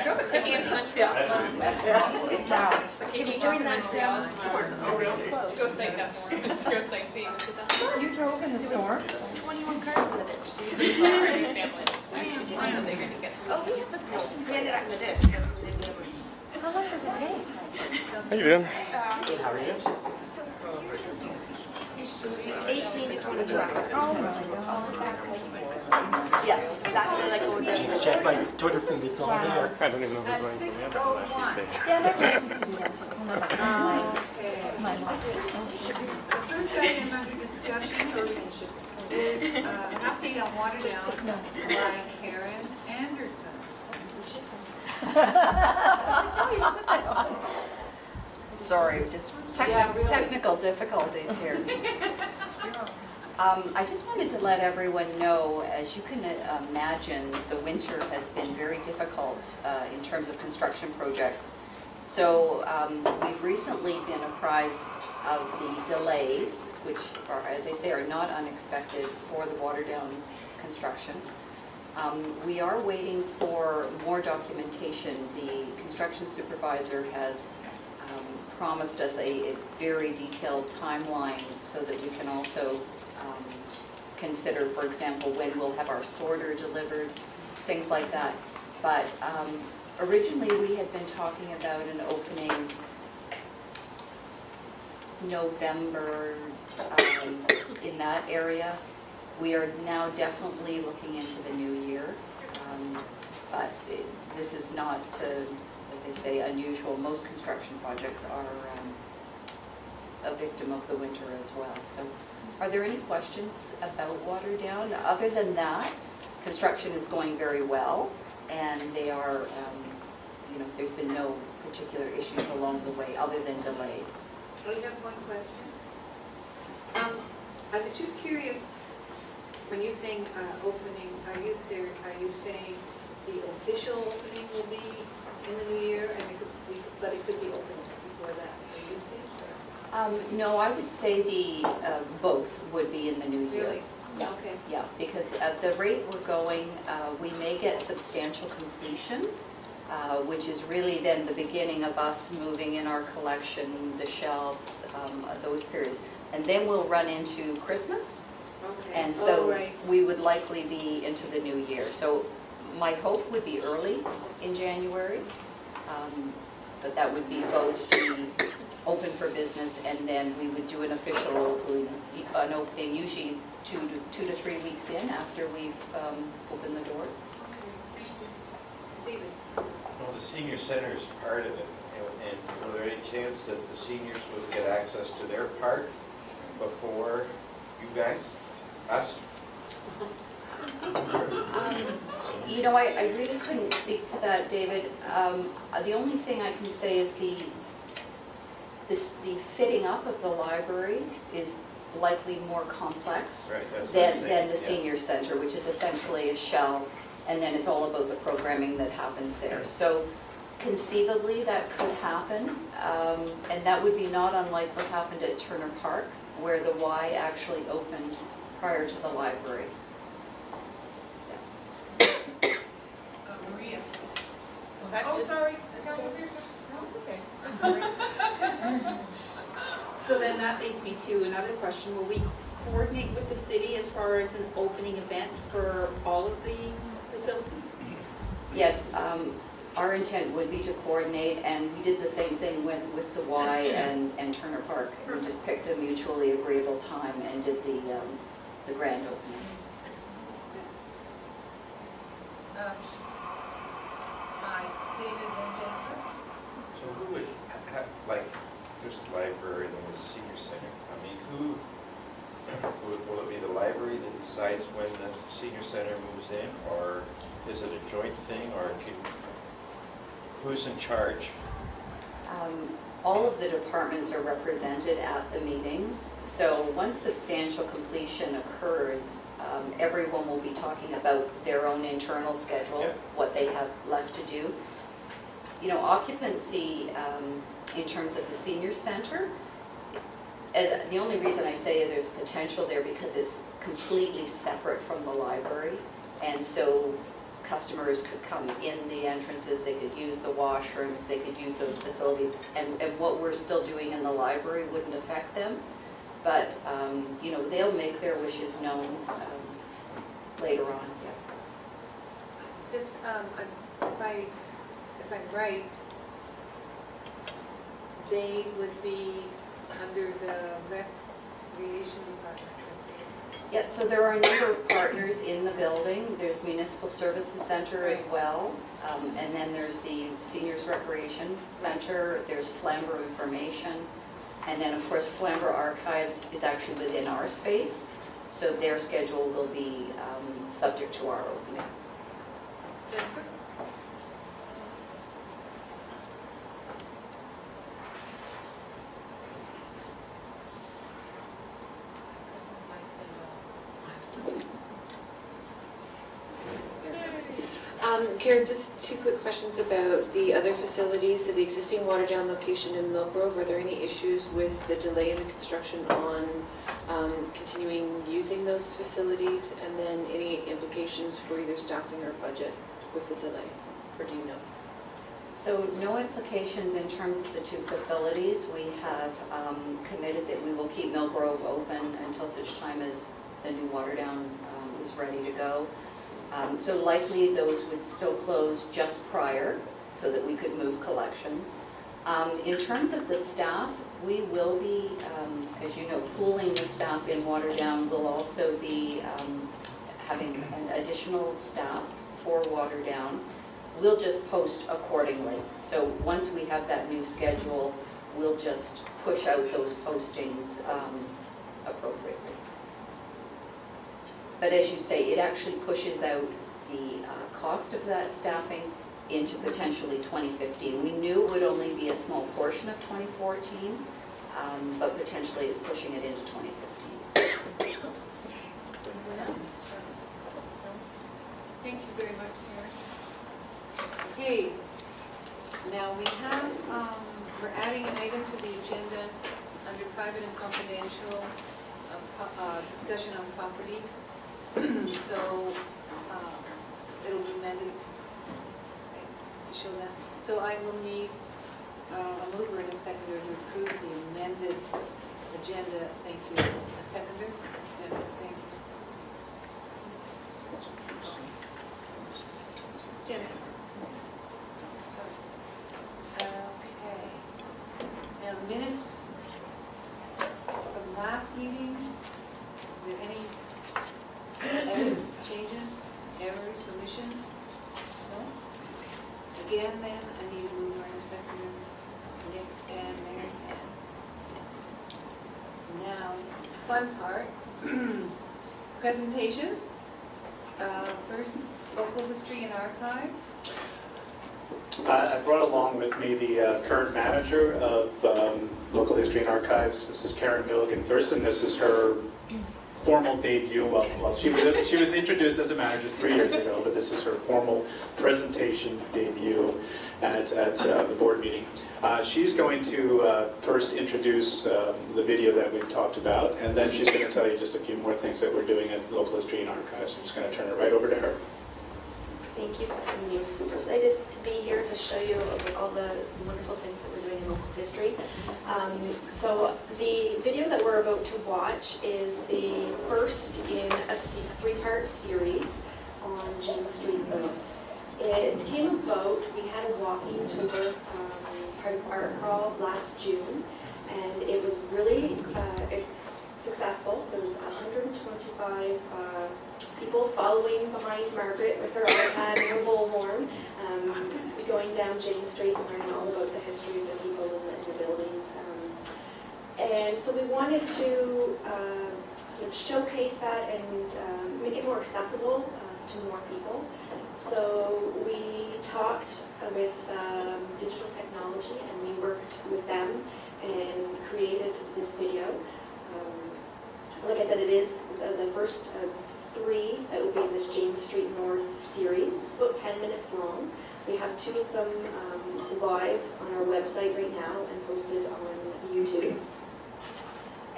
We drove it Taking a Christmas. country off. Wow. He was doing that storm. Oh, real close. To go sightseeing. You drove in the storm? 21 cars in the ditch. His family. So they're gonna get some. Oh, we have a question. We ended up in the ditch. How long does it take? How you doing? Good, how are you? 18 is when the driver. Oh my God. Yes, exactly like going to. Check my Twitter feed, it's all there. I don't even know who's running for the other these days. Yeah, my parents used to do that too. My mom. The first item under discussion is an update on water down by Karen Anderson. Sorry, just technical difficulties here. I just wanted to let everyone know, as you can imagine, the winter has been very difficult in terms of construction projects. So we've recently been apprised of the delays, which are, as I say, are not unexpected for the water down construction. We are waiting for more documentation. The construction supervisor has promised us a very detailed timeline so that we can also consider, for example, when we'll have our sorter delivered, things like that. But originally we had been talking about an opening November in that area. We are now definitely looking into the new year, but this is not, as I say, unusual. Most construction projects are a victim of the winter as well. So, are there any questions about water down? Other than that, construction is going very well, and they are, there's been no particular issues along the way other than delays. I have one question. I was just curious, when you're saying opening, are you saying the official opening will be in the new year, and but it could be open before that? Are you saying? No, I would say the both would be in the new year. Really? Yeah. Okay. Yeah, because at the rate we're going, we may get substantial completion, which is really then the beginning of us moving in our collection, the shelves, those periods. And then we'll run into Christmas. Okay. And so right. we would likely be into the new year. So my hope would be early in January, but that would be both the open for business, and then we would do an official opening usually two to 3 weeks in after we've opened the doors. Okay, thank you. David? Well, the senior center is part of it, and was there any chance that the seniors would get access to their part before you guys, us? I really couldn't speak to that, David. The only thing I can say is the fitting up of the library is likely more complex Right, that's what I'm than saying, the yeah. senior center, which is essentially a shell, and then it's all about the programming that happens there. So conceivably that could happen, and that would be not unlike what happened at Turner Park, where the Y actually opened prior to the library. Maria? Oh, sorry. No, it's okay. So then that leads me to another question. Will we coordinate with the city as far as an opening event for all of the facilities? Yes, our intent would be to coordinate, and we did the same thing with the Y and Turner Park. We just picked a mutually agreeable time and did the grand opening. Hi, David and Jennifer. So who would have, like, there's the library and there's the senior center. I mean, will it be the library that decides when the senior center moves in, or is it a joint thing, or who's in charge? All of the departments are represented at the meetings, so once substantial completion occurs, everyone will be talking about their own internal schedules, what they have left to do. Occupancy in terms of the senior center, the only reason I say there's potential there because it's completely separate from the library, and so customers could come in the entrances, they could use the washrooms, they could use those facilities, and what we're still doing in the library wouldn't affect them. But, you know, they'll make their wishes known later on, yeah. Just, if I'm right, they would be under the recreation department. Yeah, so there are a number of partners in the building. There's Municipal Services Center as Right. well. And then there's the Seniors Recreation Center, there's Flambeau Information. And then, of course, Flambeau Archives is actually within our space. So their schedule will be subject to our opening. Jennifer? Karen, just two quick questions about the other facilities. So the existing Waterdown location in Mill Grove, are there any issues with the delay in the construction on continuing using those facilities? And then any implications for either staffing or budget with the delay, or do you know? So no implications in terms of the two facilities. We have committed that we will keep Mill Grove open until such time as the new Waterdown is ready to go. So likely those would still close just prior so that we could move collections. In terms of the staff, we will be, as you know, pooling the staff in Waterdown. We'll also be having an additional staff for Waterdown. We'll just post accordingly. So once we have that new schedule, we'll just push out those postings appropriately. But as you say, it actually pushes out the cost of that staffing into potentially 2015. We knew it would only be a small portion of 2014, but potentially it's pushing it into 2015. Thank you very much, Karen. Okay, now we have, we're adding an item to the agenda under private and confidential discussion on property. So it'll be amended to show that. So I will need a mover and a seconder to approve the amended agenda. Thank you. A seconder? Jennifer, thank you. Jennifer. Okay. Now the minutes from last meeting, is there any edits, changes, errors, omissions? No? Again then, I need a mover and a seconder. Nick and Mary Ann. Now, fun part, presentations. First, local history and archives. I brought along with me the current manager of Local History and Archives. This is Karen Milligan-Thurston. This is her formal debut. Well, she was introduced as a manager 3 years ago, but this is her formal presentation debut at the board meeting. She's going to first introduce the video that we've talked about, and then she's going to tell you just a few more things that we're doing at Local History and Archives. I'm just going to turn it right over to her. Thank you for having me. I'm super excited to be here to show you all the wonderful things that we're doing in local history. So the video that we're about to watch is the first in a three-part series on James Street North. It came about, we had a walking tour, part of Art Crawl last June, and it was really successful. There was 125 people following behind Margaret with her iPad and her bullhorn, going down James Street and learning all about the history of the people and the buildings. And so we wanted to sort of showcase that and make it more accessible to more people. So we talked with digital technology and we worked with them and created this video. Like I said, it is the first of 3 that will be in this James Street North series. It's about 10 minutes long. We have 2 of them live on our website right now and posted on YouTube.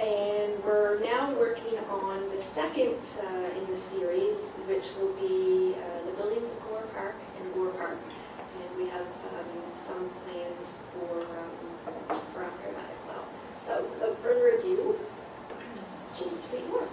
And we're now working on the second in the series, which will be the buildings of Gore Park and Gore Park. And we have some planned for after that as well. So without further ado, James Street North.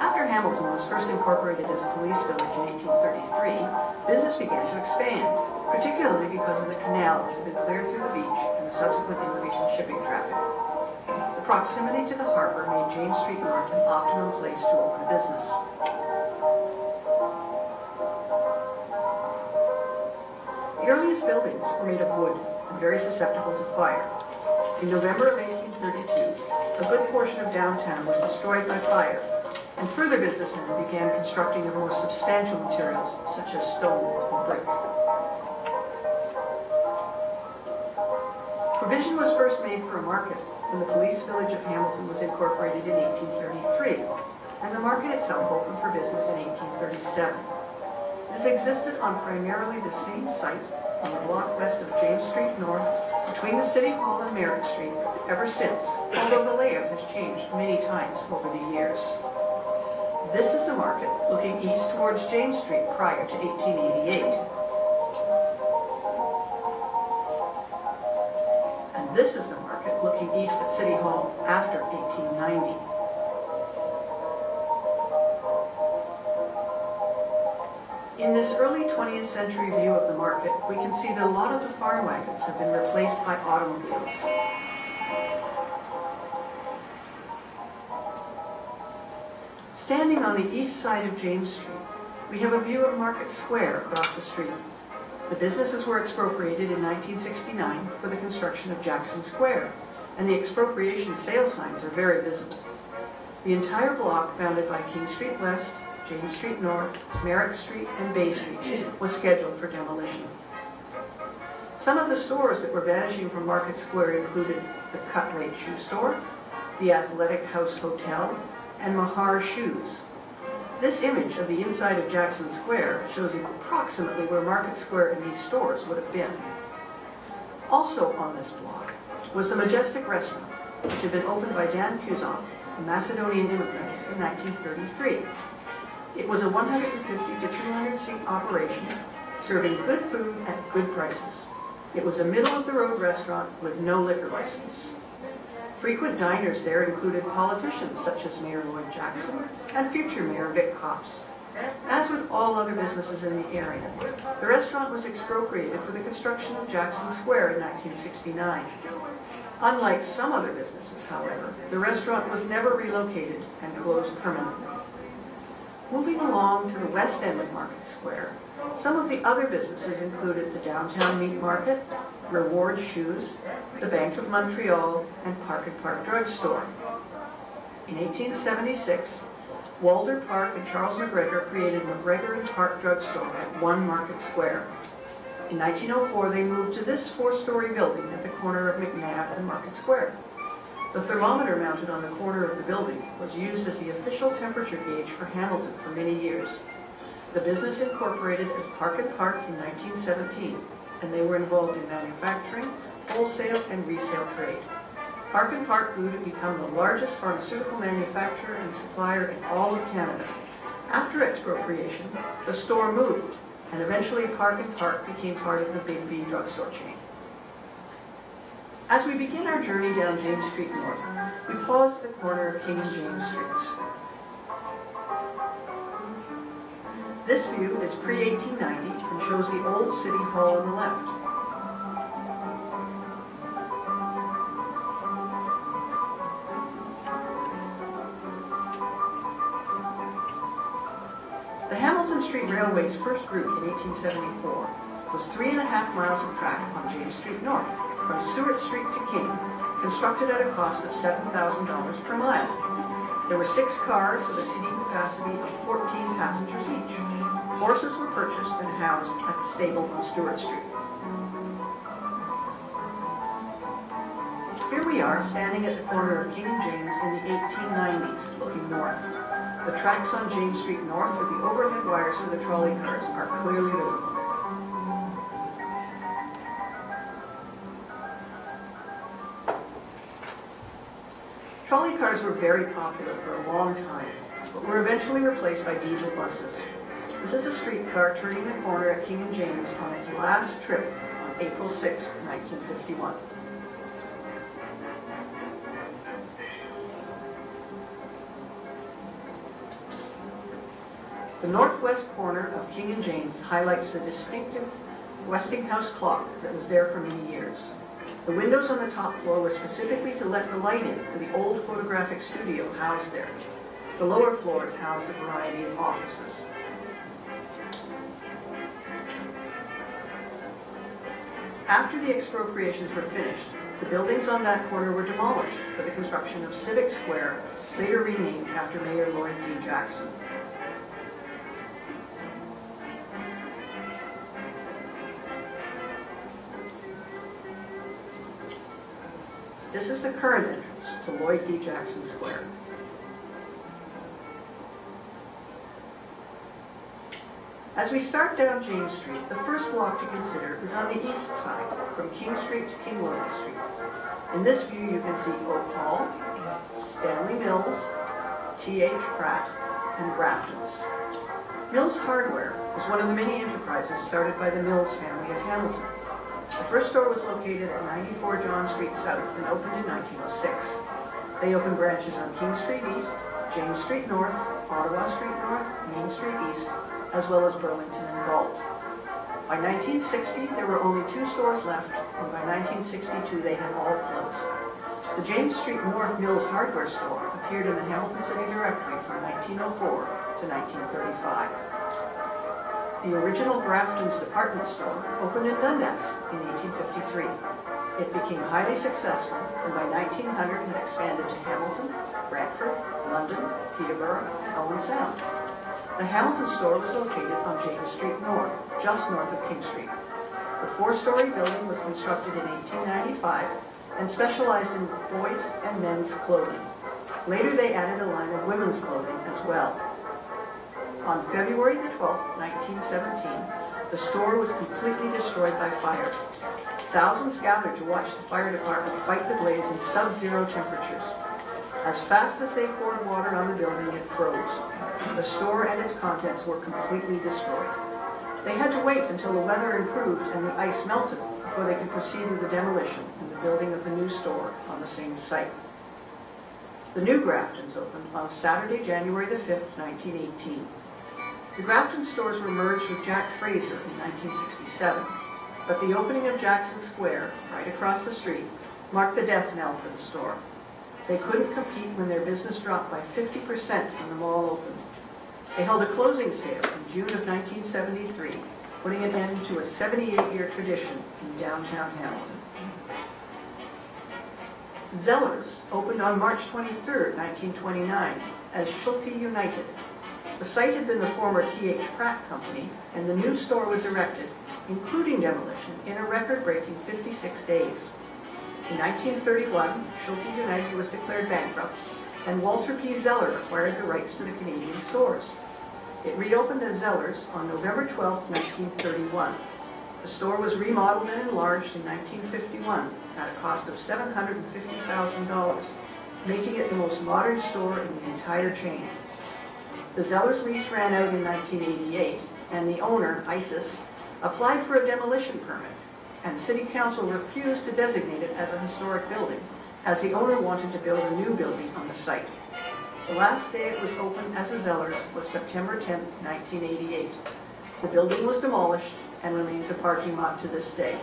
After Hamilton was first incorporated as a police village in 1833, business began to expand, particularly because of the canal which had been cleared through the beach and the subsequent increase in shipping traffic. The proximity to the harbor made James Street North an optimum place to open a business. The earliest buildings were made of wood and very susceptible to fire. In November of 1832, a good portion of downtown was destroyed by fire, and further businessmen began constructing of more substantial materials such as stone and brick. Provision was first made for a market when the police village of Hamilton was incorporated in 1833, and the market itself opened for business in 1837. It has existed on primarily the same site on the block west of James Street North, between the City Hall and Merritt Street, ever since, although the layout has changed many times over the years. This is the market looking east towards James Street prior to 1888. And this is the market looking east at City Hall after 1890. In this early 20th century view of the market, we can see that a lot of the farm wagons have been replaced by automobiles. Standing on the east side of James Street, we have a view of Market Square across the street. The businesses were expropriated in 1969 for the construction of Jackson Square, and the expropriation sale signs are very visible. The entire block, bounded by King Street West, James Street North, Merritt Street, and Bay Street, was scheduled for demolition. Some of the stores that were vanishing from Market Square included the Cut Rate Shoe Store, the Athletic House Hotel, and Mahar Shoes. This image of the inside of Jackson Square shows approximately where Market Square and these stores would have been. Also on this block was the Majestic Restaurant, which had been opened by Dan Cusack, a Macedonian immigrant, in 1933. It was a 150 to 200 seat operation, serving good food at good prices. It was a middle-of-the-road restaurant with no liquor license. Frequent diners there included politicians such as Mayor Lloyd Jackson and future Mayor Vic Copps. As with all other businesses in the area, the restaurant was expropriated for the construction of Jackson Square in 1969. Unlike some other businesses, however, the restaurant was never relocated and closed permanently. Moving along to the west end of Market Square, some of the other businesses included the Downtown Meat Market, Reward Shoes, the Bank of Montreal, and Park and Park Drug Store. In 1876, Walder Park and Charles McGregor created McGregor and Park Drug Store at 1 Market Square. In 1904, they moved to this 4-story building at the corner of McNabb and Market Square. The thermometer mounted on the corner of the building was used as the official temperature gauge for Hamilton for many years. The business incorporated as Park and Park in 1917. and they were involved in manufacturing, wholesale, and resale trade. Park and Park grew to become the largest pharmaceutical manufacturer and supplier in all of Canada. After expropriation, the store moved, and eventually Park and Park became part of the Big B drugstore chain. As we begin our journey down James Street North, we pause at the corner of King and James Streets. This view is pre-1890 and shows the old City Hall on the left. The Hamilton Street Railway's first route in 1874 was 3.5 miles of track on James Street North, from Stewart Street to King, constructed at a cost of $7,000 per mile. There were 6 cars with a seating capacity of 14 passengers each. Horses were purchased and housed at the stable on Stewart Street. Here we are, standing at the corner of King and James in the 1890s, looking north. The tracks on James Street North with the overhead wires for the trolley cars are clearly visible. Trolley cars were very popular for a long time, but were eventually replaced by diesel buses. This is a streetcar turning the corner at King and James on its last trip on April 6, 1951. The northwest corner of King and James highlights the distinctive Westinghouse clock that was there for many years. The windows on the top floor were specifically to let the light in for the old photographic studio housed there. The lower floors housed a variety of offices. After the expropriations were finished, the buildings on that corner were demolished for the construction of Civic Square, later renamed after Mayor Lloyd D. Jackson. This is the current entrance to Lloyd D. Jackson Square. As we start down James Street, the first block to consider is on the east side, from King Street to King William Street. In this view, you can see Oak Hall, Stanley Mills, T.H. Pratt, and Grafton's. Mills Hardware was one of the many enterprises started by the Mills family of Hamilton. The first store was located at 94 John Street South and opened in 1906. They opened branches on King Street East, James Street North, Ottawa Street North, Main Street East, as well as Burlington and Galt. By 1960, there were only 2 stores left, and by 1962, they had all closed. The James Street North Mills Hardware store appeared in the Hamilton City Directory from 1904 to 1935. The original Grafton's department store opened in Dundas in 1853. It became highly successful, and by 1900 had expanded to Hamilton, Brantford, London, Peterborough, and Owen Sound. The Hamilton store was located on James Street North, just north of King Street. The 4-story building was constructed in 1895 and specialized in boys and men's clothing. Later they added a line of women's clothing as well. On February the 12th, 1917, the store was completely destroyed by fire. Thousands gathered to watch the fire department fight the blaze in sub-zero temperatures. As fast as they poured water on the building, it froze. The store and its contents were completely destroyed. They had to wait until the weather improved and the ice melted before they could proceed with the demolition and the building of the new store on the same site. The new Grafton's opened on Saturday, January the 5th, 1918. The Grafton stores were merged with Jack Fraser in 1967, but the opening of Jackson Square, right across the street, marked the death knell for the store. They couldn't compete when their business dropped by 50% when the mall opened. They held a closing sale in June of 1973, putting an end to a 78-year tradition in downtown Hamilton. Zellers opened on March 23, 1929, as Schulte United. The site had been the former T.H. Pratt Company, and the new store was erected, including demolition, in a record-breaking 56 days. In 1931, Schulte United was declared bankrupt, and Walter P. Zeller acquired the rights to the Canadian stores. It reopened as Zellers on November 12, 1931. The store was remodeled and enlarged in 1951 at a cost of $750,000, making it the most modern store in the entire chain. The Zellers lease ran out in 1988, and the owner, ISIS, applied for a demolition permit, and City Council refused to designate it as a historic building, as the owner wanted to build a new building on the site. The last day it was open as a Zellers was September 10, 1988. The building was demolished and remains a parking lot to this day.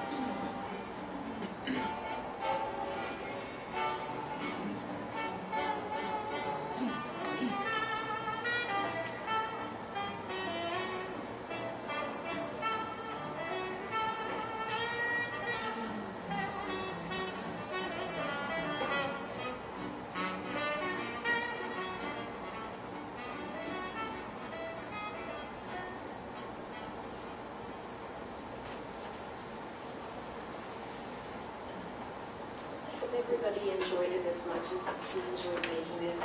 Everybody enjoyed it as much as we enjoyed making it.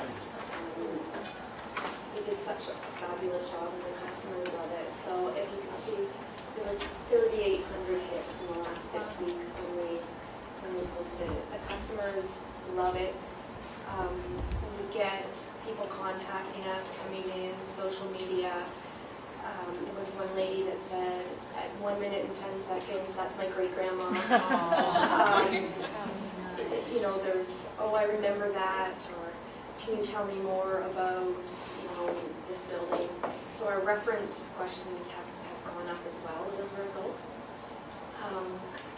We did such a fabulous job and the customers love it. So if you can see, there was 3,800 hits in the last 6 weeks when we posted it. The customers love it. We get people contacting us, coming in, social media. There was one lady that said, at 1 minute and 10 seconds, that's my great-grandma. You know, there's, oh, I remember that, or can you tell me more about, you know, this building? So our reference questions have gone up as well as a result.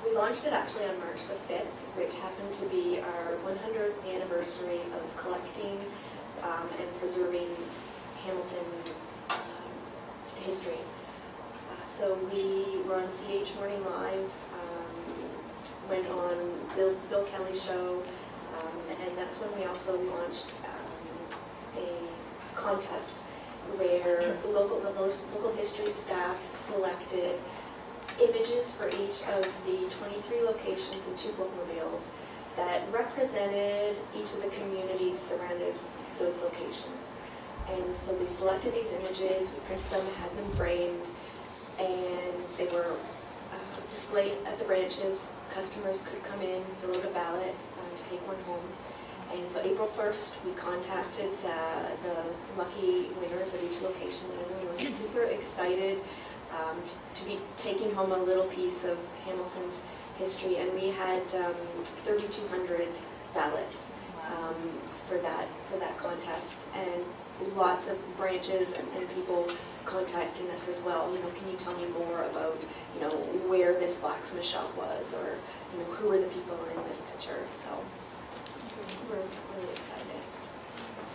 We launched it actually on March the 5th, which happened to be our 100th anniversary of collecting and preserving Hamilton's history. So we were on CH Morning Live, went on Bill Kelly's show, and that's when we also launched a contest where the local history staff selected images for each of the 23 locations and 2 bookmobiles that represented each of the communities surrounding those locations. And so we selected these images, we printed them, had them framed, and they were displayed at the branches. Customers could come in, fill out a ballot to take one home. And so April 1st, we contacted the lucky winners of each location, and everyone was super excited to be taking home a little piece of Hamilton's history. And we had 3,200 ballots for that contest, and lots of branches and people contacting us as well. You know, can you tell me more about, you know, where this blacksmith shop was, or, you know, who are the people in this picture? So we're really excited.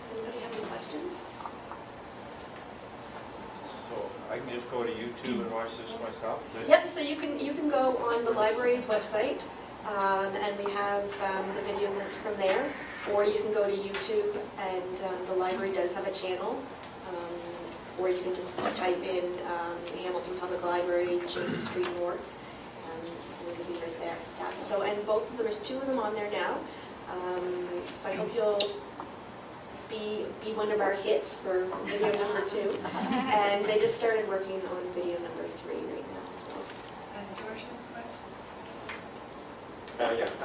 Does anybody have any questions? So I can just go to YouTube and watch this myself? Yep, so you can go on the library's website, and we have the video linked from there, or you can go to YouTube, and the library does have a channel, or you can just type in Hamilton Public Library, James Street North, and it'll be right there. Yeah. So, and both of them, there's 2 of them on there now, so I hope you'll be one of our hits for video number 2, and they just started working on video number 3 right now. So. And George has a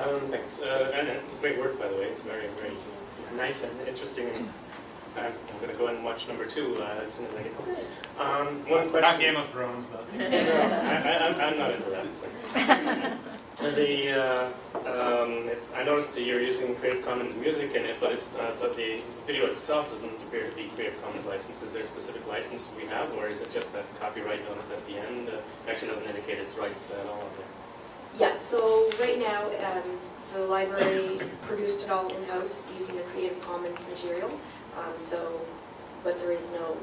question? Thanks. And great work, by the way. It's very, very nice and interesting. I'm going to go and watch number 2 as soon as I get home. One question. Not Game of Thrones, but... I'm not into that. I noticed that you're using Creative Commons music in it, but the video itself doesn't appear to be Creative Commons license. Is there a specific license we have, or is it just that copyright notice at the end? It actually doesn't indicate its rights at all. Yeah, so right now, the library produced it all in-house using the Creative Commons material. But there is no...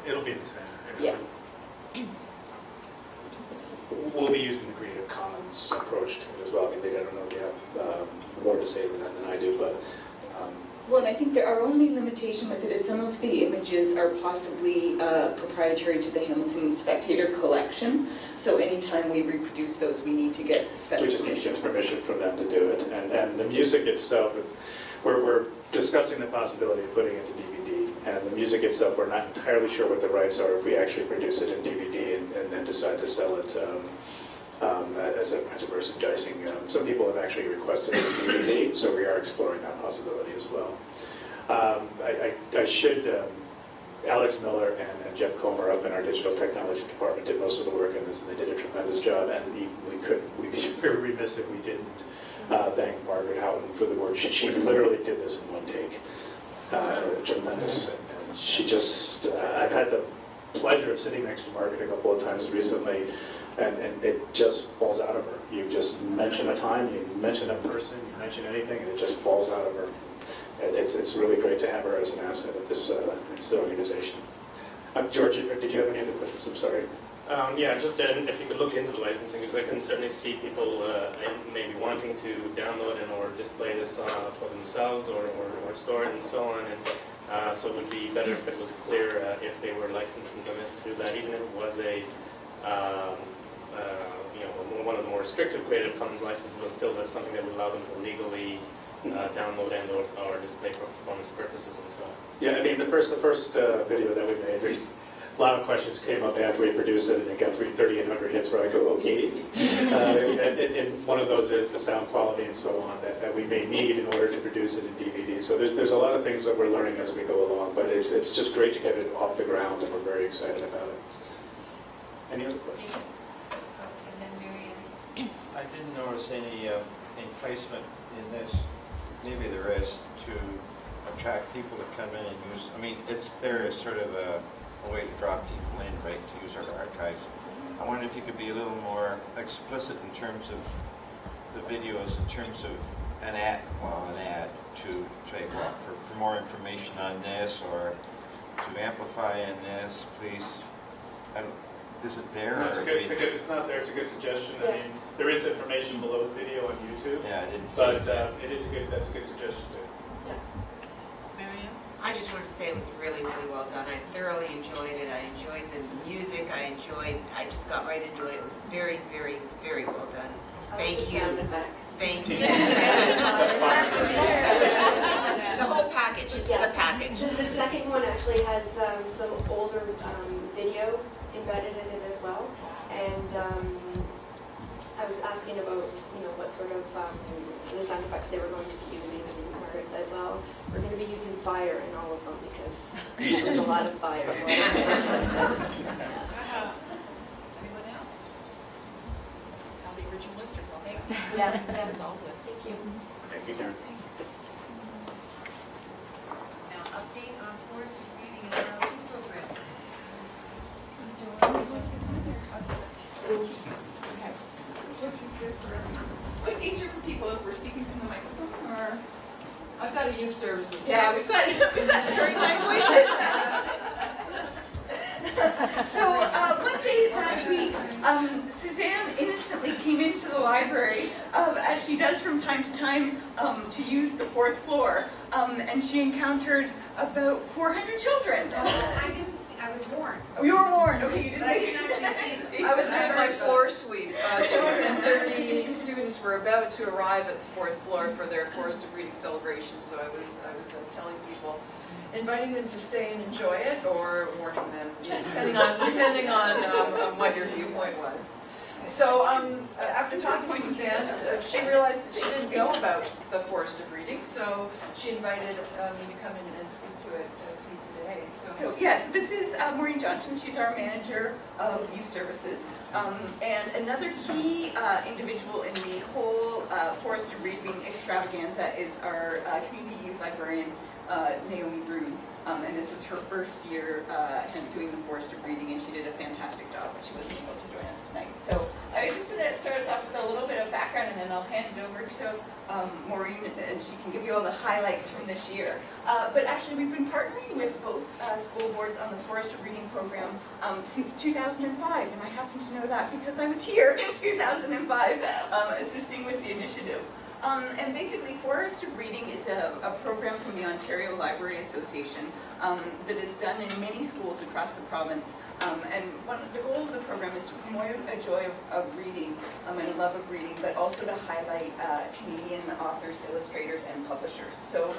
It'll be the same. Yeah. We'll be using the Creative Commons approach to it as well. I mean, I don't know if you have more to say than that than I do, but... Well, and I think our only limitation with it is some of the images are possibly proprietary to the Hamilton Spectator collection. So anytime we reproduce those, we need to get special We just need to get permission from them to do it. And the music itself, we're discussing the possibility of putting it to DVD And the music itself, we're not entirely sure what the rights are if we actually produce it in DVD and then decide to sell it as a merchandising. Some people have actually requested it in DVD, so we are exploring that possibility as well. I should, Alex Miller and Jeff Comer up in our digital technology department did most of the work in this, and they did a tremendous job, and we'd be very remiss if we didn't thank Margaret Houghton for the work. She literally did this in one take. Tremendous. And she just, I've had the pleasure of sitting next to Margaret a couple of times recently, and it just falls out of her. You just mention a time, you mention a person, you mention anything, and it just falls out of her. It's really great to have her as an asset at this organization. George, did you have any other questions? I'm sorry. Yeah, just if you could look into the licensing, because I can certainly see people maybe wanting to download and or display this for themselves or store it and so on. And so it would be better if it was clear if they were licensed and permitted to do that, even if it was a one of the more restrictive Creative Commons licenses, was still something that would allow them to legally download and or display for performance purposes and so on. Yeah, I mean the first video that we made, a lot of questions came up after we produced it, and it got 3,800 hits where I go, okay. And one of those is the sound quality and so on that we may need in order to produce it in DVD. So there's a lot of things that we're learning as we go along, but it's just great to get it off the ground, and we're very excited about it. Any other questions? And then Marianne. I didn't notice any enticement in this, maybe there is, to attract people to come in and use, I mean, it's there as sort of a way to draw people in, right, to use our archives. I wonder if you could be a little more explicit in terms of the videos, in terms of an ad to say, well, for more information on this, or to amplify in this, please. Is it there? No, it's not there. It's a good suggestion. Yeah. I mean, there is information below the video on YouTube. Yeah, I didn't see But that. that's a good suggestion too. Marianne? I just wanted to say it was really, really well done. I thoroughly enjoyed it. I enjoyed the music. I just got right into it. It was very, very, very well done. Thank you. Sound effects. Thank you. Yeah. The whole package, it's the package. The second one actually has some older video embedded in it as well. And I was asking about, what sort of the sound effects they were going to be using, and Margaret said, well, we're going to be using fire in all of them because there's a lot of fire. Anyone else? That's how the original lister called it. Yeah, That is all good. Thank you. Thank you, Karen. Now, update on sports reading and writing program. What's easier for people if we're speaking from the microphone or? I've got a youth services. Yeah, we've got story time voices. So one day last week, Suzanne innocently came into the library, as she does from time to time, to use the fourth floor, and she encountered about 400 children. I didn't see, I was warned. Oh, you were warned. Okay, you didn't. But I didn't actually see. I was doing my floor sweep. 230 students were about to arrive at the fourth floor for their Forest of Reading celebration, so I was telling people, inviting them to stay and enjoy it, or warning them, depending on what your viewpoint was. So after talking to Suzanne, she realized that she didn't know about the Forest of Reading, so she invited me to come in and speak to it to you today. So yes, this is Maureen Johnson. She's our manager of youth services. And another key individual in the whole Forest of Reading extravaganza is our community youth librarian, Naomi Broom. And this was her first year doing the Forest of Reading, and she did a fantastic job, but she wasn't able to join us tonight. So I just going to start us off with a little bit of background, and then I'll hand it over to Maureen, and she can give you all the highlights from this year. But actually, we've been partnering with both school boards on the Forest of Reading program since 2005, and I happen to know that because I was here in 2005 assisting with the initiative. And basically, Forest of Reading is a program from the Ontario Library Association that is done in many schools across the province. And one of the goal of the program is to promote a joy of reading and a love of reading, but also to highlight Canadian authors, illustrators, and publishers. So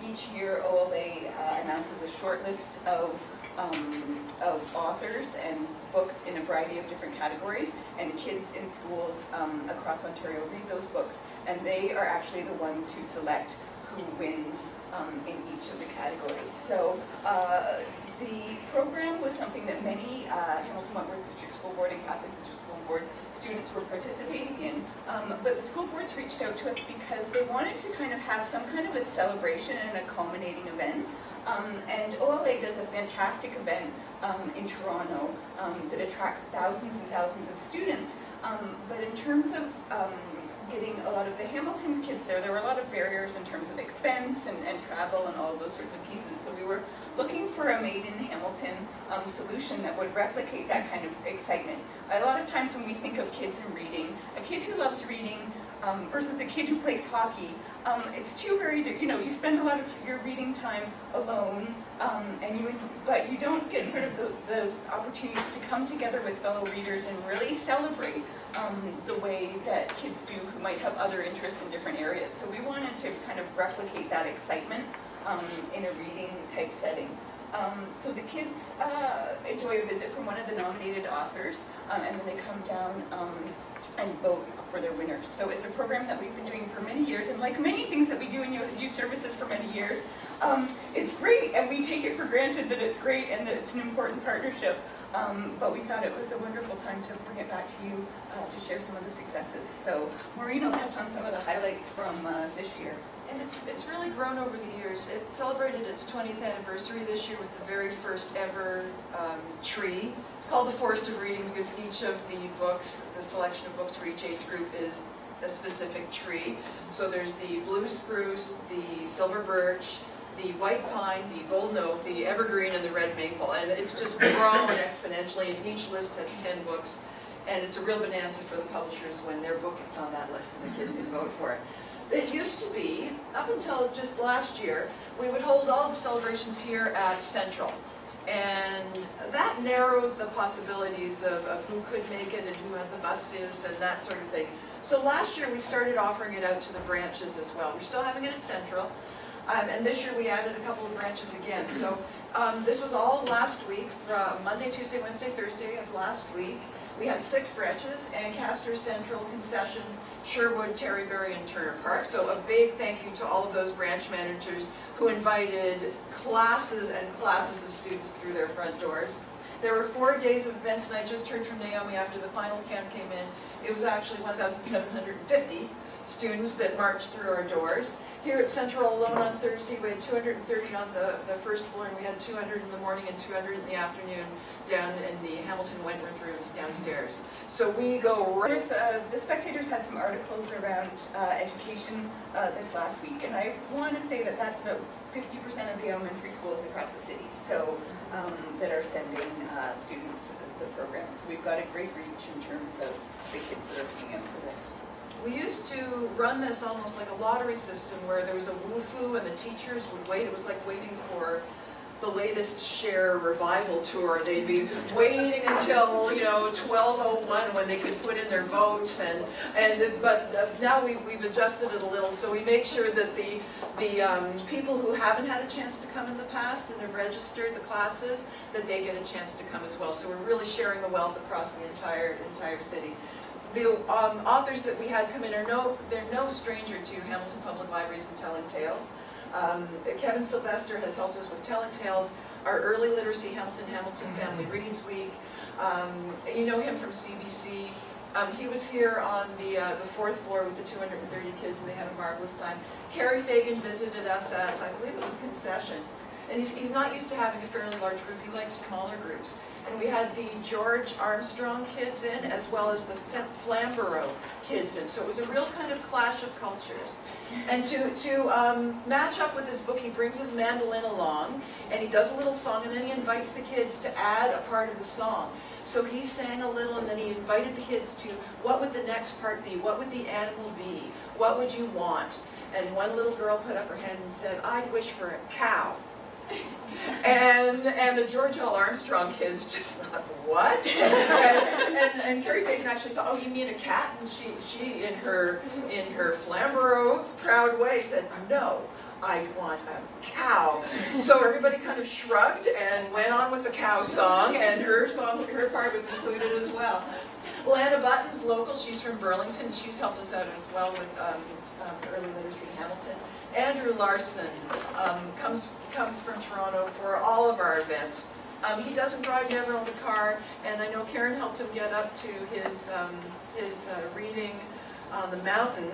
each year, OLA announces a short list of authors and books in a variety of different categories, and kids in schools across Ontario read those books, and they are actually the ones who select who wins in each of the categories. So the program was something that many Hamilton Wentworth District School Board and Catholic District School Board students were participating in, but the school boards reached out to us because they wanted to kind of have some kind of a celebration and a culminating event. And OLA does a fantastic event in Toronto that attracts thousands and thousands of students. But in terms of getting a lot of the Hamilton kids there were a lot of barriers in terms of expense and travel and all of those sorts of pieces. So we were looking for a made in Hamilton solution that would replicate that kind of excitement. A lot of times when we think of kids and reading, a kid who loves reading versus a kid who plays hockey, it's two very, you spend a lot of your reading time alone, but you don't get sort of those opportunities to come together with fellow readers and really celebrate the way that kids do who might have other interests in different areas. So we wanted to kind of replicate that excitement in a reading type setting. So the kids enjoy a visit from one of the nominated authors, and then they come down and vote for their winners. So it's a program that we've been doing for many years, and like many things that we do in youth services for many years, it's great, and we take it for granted that it's great and that it's an important partnership. But we thought it was a wonderful time to bring it back to you to share some of the successes. So Maureen will touch on some of the highlights from this year. And it's really grown over the years. It celebrated its 20th anniversary this year with the very first ever tree. It's called the Forest of Reading because each of the books, the selection of books for each age group is a specific tree. So there's the blue spruce, the silver birch, the white pine, the golden oak, the evergreen, and the red maple. And it's just grown exponentially, and each list has 10 books. And it's a real bonanza for the publishers when their book gets on that list and the kids can vote for it. It used to be, up until just last year, we would hold all the celebrations here at Central. And that narrowed the possibilities of who could make it and who had the buses and that sort of thing. So last year we started offering it out to the branches as well. We're still having it at Central. And this year we added a couple of branches again. So this was all last week, from Monday, Tuesday, Wednesday, Thursday of last week. We had 6 branches: Ancaster, Central, Concession, Sherwood, Terryberry, and Turner Park. So a big thank you to all of those branch managers who invited classes and classes of students through their front doors. There were 4 days of events, and I just heard from Naomi after the final count came in. It was actually 1,750 students that marched through our doors. Here at Central alone on Thursday, we had 230 on the first floor, and we had 200 in the morning and 200 in the afternoon down in the Hamilton Wentworth rooms downstairs. So we go right... The Spectators had some articles around education this last week, and I want to say that that's about 50% of the elementary schools across the city, so that are sending students to the program. So we've got a great reach in terms of the kids that are coming out for this. We used to run this almost like a lottery system where there was a woo-foo and the teachers would wait. It was like waiting for the latest Cher revival tour. They'd be waiting until 12:01 when they could put in their votes, but now we've adjusted it a little, so we make sure that the people who haven't had a chance to come in the past and have registered the classes, that they get a chance to come as well. So we're really sharing the wealth across the entire city. The authors that we had come in they're no stranger to Hamilton Public Libraries and Telling Tales. Kevin Sylvester has helped us with Telling Tales, our early literacy Hamilton Family Reads Week. You know him from CBC. He was here on the 4th floor with the 230 kids, and they had a marvelous time. Carrie Fagan visited us at, I believe it was Concession. And he's not used to having a fairly large group, he likes smaller groups. And we had the George Armstrong kids in, as well as the Flamborough kids in. So it was a real kind of clash of cultures. And to match up with his book, he brings his mandolin along, and he does a little song, and then he invites the kids to add a part of the song. So he sang a little, and then he invited the kids to, what would the next part be? What would the animal be? What would you want? And one little girl put up her hand and said, I'd wish for a cow. And the George L. Armstrong kids just thought, what? and Carrie Fagan actually thought, oh, you mean a cat? And she in her Flamborough proud way said, no, I want a cow. So everybody kind of shrugged and went on with the cow song, and her part was included as well. Lana Button's local, she's from Burlington, she's helped us out as well with early literacy in Hamilton. Andrew Larson comes from Toronto for all of our events. He doesn't drive, never owned a car, and I know Karen helped him get up to his reading on the mountain,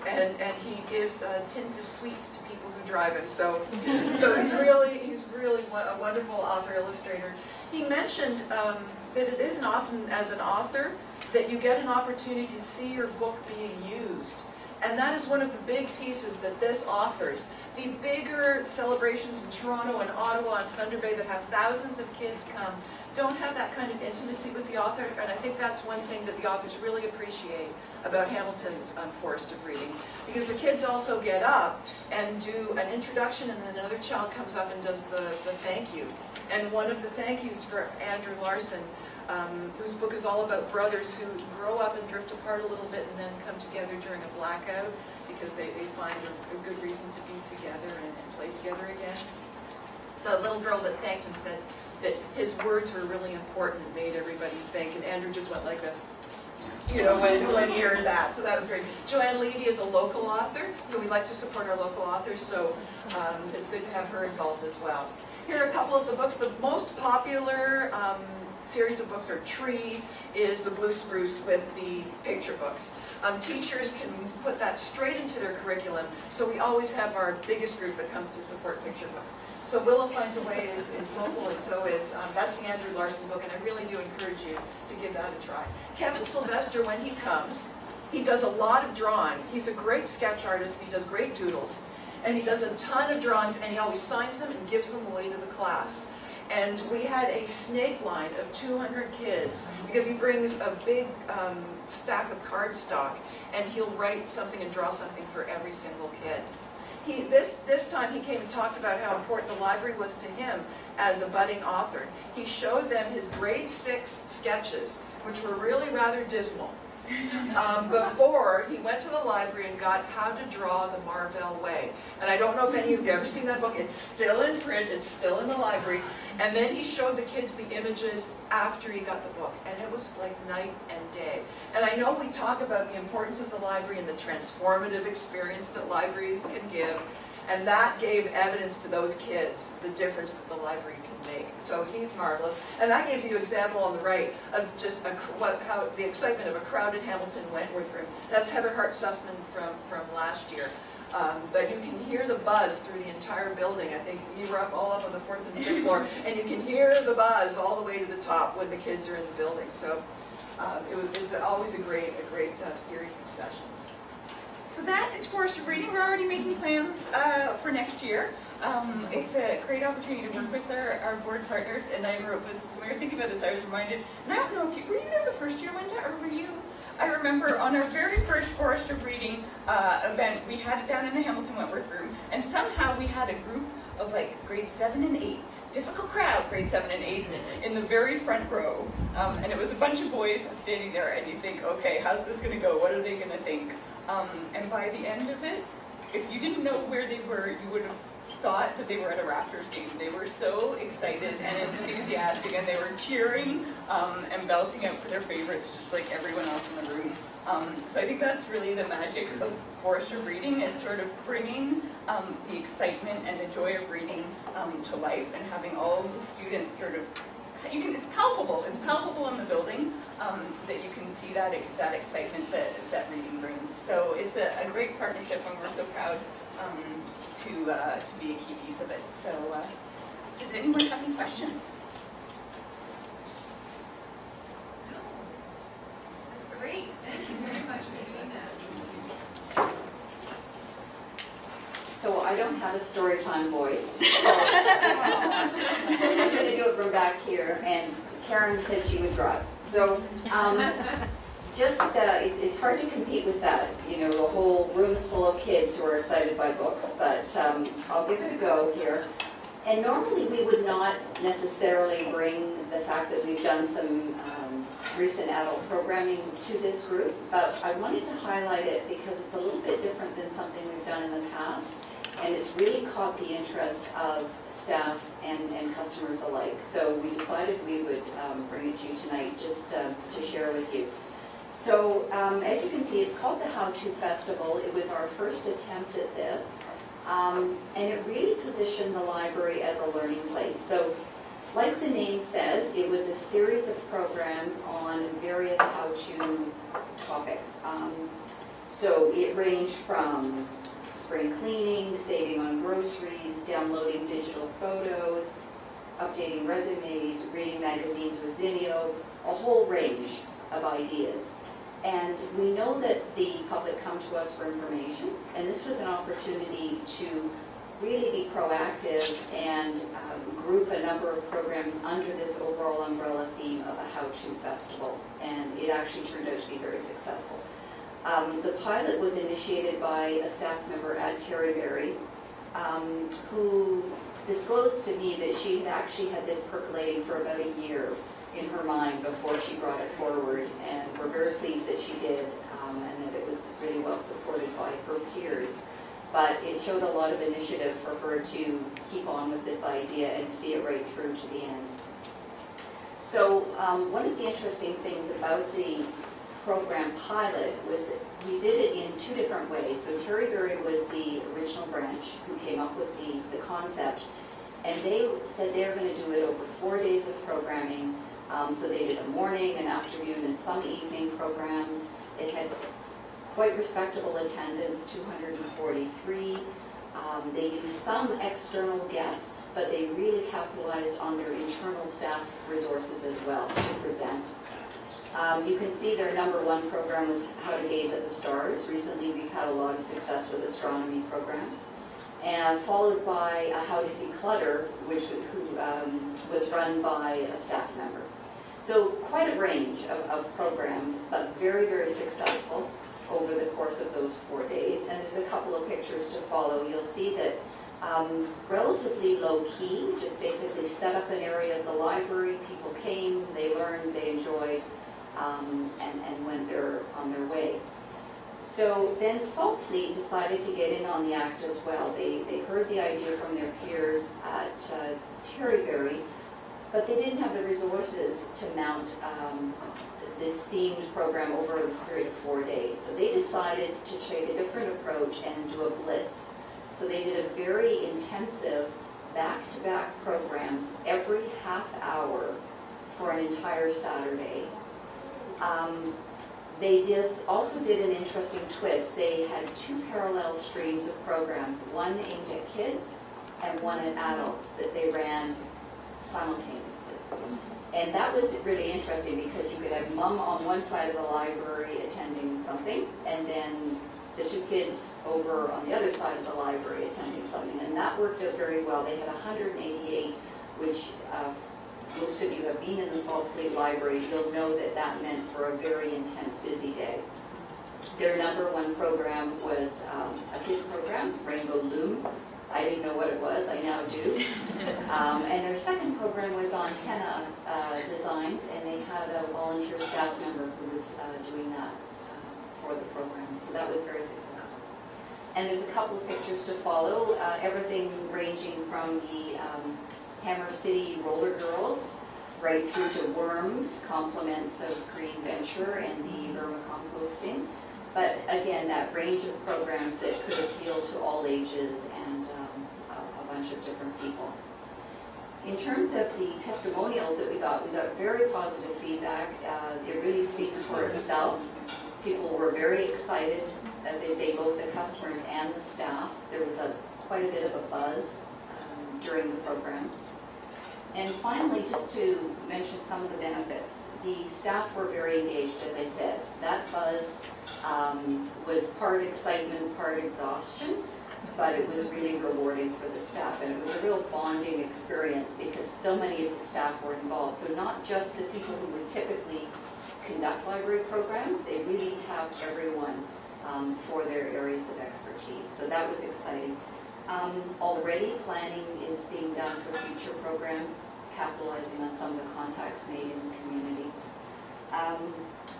and he gives tins of sweets to people who drive him. So he's really a wonderful author illustrator. He mentioned that it isn't often as an author that you get an opportunity to see your book being used. And that is one of the big pieces that this offers. The bigger celebrations in Toronto and Ottawa and Thunder Bay that have thousands of kids come don't have that kind of intimacy with the author, and I think that's one thing that the authors really appreciate about Hamilton's Forest of Reading. Because the kids also get up and do an introduction, and then another child comes up and does the thank you. And one of the thank yous for Andrew Larson, whose book is all about brothers who grow up and drift apart a little bit and then come together during a blackout because they find a good reason to be together and play together again. The little girl that thanked him said that his words were really important and made everybody think, and Andrew just went like this, you know, when he heard that, so that was great. Joanne Levy is a local author, so we like to support our local authors, so it's good to have her involved as well. Here are a couple of the books. The most popular series of books, or tree, is the Blue Spruce with the picture books. Teachers can put that straight into their curriculum, so we always have our biggest group that comes to support picture books. So Willow Finds a Way is local, and so is, that's the Andrew Larson book, and I really do encourage you to give that a try. Kevin Sylvester, when he comes, he does a lot of drawing. He's a great sketch artist, he does great doodles, and he does a ton of drawings, and he always signs them and gives them away to the class. And we had a snake line of 200 kids because he brings a big stack of cardstock, and he'll write something and draw something for every single kid. This time he came and talked about how important the library was to him as a budding author. He showed them his grade 6 sketches, which were really rather dismal, before he went to the library and got How to Draw the Marvell Way. And I don't know if any of you have ever seen that book. It's still in print, it's still in the library. And then he showed the kids the images after he got the book, and it was like night and day. And I know we talk about the importance of the library and the transformative experience that libraries can give, and that gave evidence to those kids the difference that the library can make. So he's marvelous. And that gives you an example on the right of just how the excitement of a crowded Hamilton Wentworth room. That's Heather Hart-Sussman from last year. But you can hear the buzz through the entire building. I think you were up all up on the 4th and 5th floor, and you can hear the buzz all the way to the top when the kids are in the building. So it's always a great series of sessions. So that is Forest of Reading. We're already making plans for next year. It's a great opportunity to work with our board partners, and when we were thinking about this, I was reminded, and I don't know if were you there the first year, Linda, or were you? I remember on our very first Forest of Reading event, we had it down in the Hamilton Wentworth room, and somehow we had a group of like grade 7 and 8s, difficult crowd, grade 7 and 8s, in the very front row. And it was a bunch of boys standing there, and you think, okay, how's this going to go? What are they going to think? And by the end of it, if you didn't know where they were, you would have thought that they were at a Raptors game. They were so excited and enthusiastic, and they were cheering and belting out for their favorites, just like everyone else in the room. So I think that's really the magic of Forest of Reading, is sort of bringing the excitement and the joy of reading to life, and having all the students sort of, it's palpable in the building, that you can see that excitement that reading brings. So it's a great partnership, and we're so proud to be a key piece of it. So Did anyone have any questions? That's great. Thank you very much for doing that. So I don't have a story time voice. So I'm going to do it from back here, and Karen said she would drive. So it's hard to compete with that. You know, the whole room's full of kids who are excited by books, but I'll give it a go here. And normally we would not necessarily bring the fact that we've done some recent adult programming to this group, but I wanted to highlight it because it's a little bit different than something we've done in the past, and it's really caught the interest of staff and customers alike. So we decided we would bring it to you tonight just to share with you. So as you can see, it's called the How-To Festival. It was our first attempt at this, and it really positioned the library as a learning place. So like the name says, it was a series of programs on various how-to topics. So it ranged from spring cleaning, saving on groceries, downloading digital photos, updating resumes, reading magazines with Zinio, a whole range of ideas. And we know that the public come to us for information, and this was an opportunity to really be proactive and group a number of programs under this overall umbrella theme of a how-to festival, and it actually turned out to be very successful. The pilot was initiated by a staff member at Terryberry, who disclosed to me that she had actually had this percolating for about a year in her mind before she brought it forward, and we're very pleased that she did, and that it was really well supported by her peers. But it showed a lot of initiative for her to keep on with this idea and see it right through to the end. So one of the interesting things about the program pilot was that we did it in two different ways. So Terryberry was the original branch who came up with the concept, and they said they were going to do it over 4 days of programming. So they did a morning, an afternoon, and some evening programs. They had quite respectable attendance, 243. They used some external guests, but they really capitalized on their internal staff resources as well to present. You can see their #1 program was How to Gaze at the Stars. Recently we've had a lot of success with astronomy programs. And followed by How to Declutter, which was run by a staff member. So quite a range of programs, but very, very successful over the course of those 4 days. And there's a couple of pictures to follow. You'll see that relatively low key, just basically set up an area of the library. People came, they learned, they enjoyed, and went on their way. So then Saltfleet decided to get in on the act as well. They heard the idea from their peers at Terryberry, but they didn't have the resources to mount this themed program over a period of 4 days. So they decided to take a different approach and do a blitz. So they did a very intensive back-to-back programs every half hour for an entire Saturday. They also did an interesting twist. They had 2 parallel streams of programs, one aimed at kids and one at adults that they ran simultaneously. And that was really interesting because you could have mom on one side of the library attending something, and then the 2 kids over on the other side of the library attending something. And that worked out very well. They had 188, which most of you have been in the Saltfleet Library. You'll know that that meant for a very intense, busy day. Their #1 program was a kids program, Rainbow Loom. I didn't know what it was, I now do. And their second program was on henna designs, and they had a volunteer staff member who was doing that for the program. So that was very successful. And there's a couple of pictures to follow, everything ranging from the Hammer City Roller Girls right through to Worms, compliments of Green Venture and the vermicomposting. But again, that range of programs that could appeal to all ages and a bunch of different people. In terms of the testimonials that we got very positive feedback. It really speaks for itself. People were very excited, as I say, both the customers and the staff. There was quite a bit of a buzz during the program. And finally, just to mention some of the benefits, the staff were very engaged, as I said. That buzz was part excitement, part exhaustion, but it was really rewarding for the staff, and it was a real bonding experience because so many of the staff were involved. So not just the people who would typically conduct library programs, they really tapped everyone for their areas of expertise. So that was exciting. Already planning is being done for future programs, capitalizing on some of the contacts made in the community.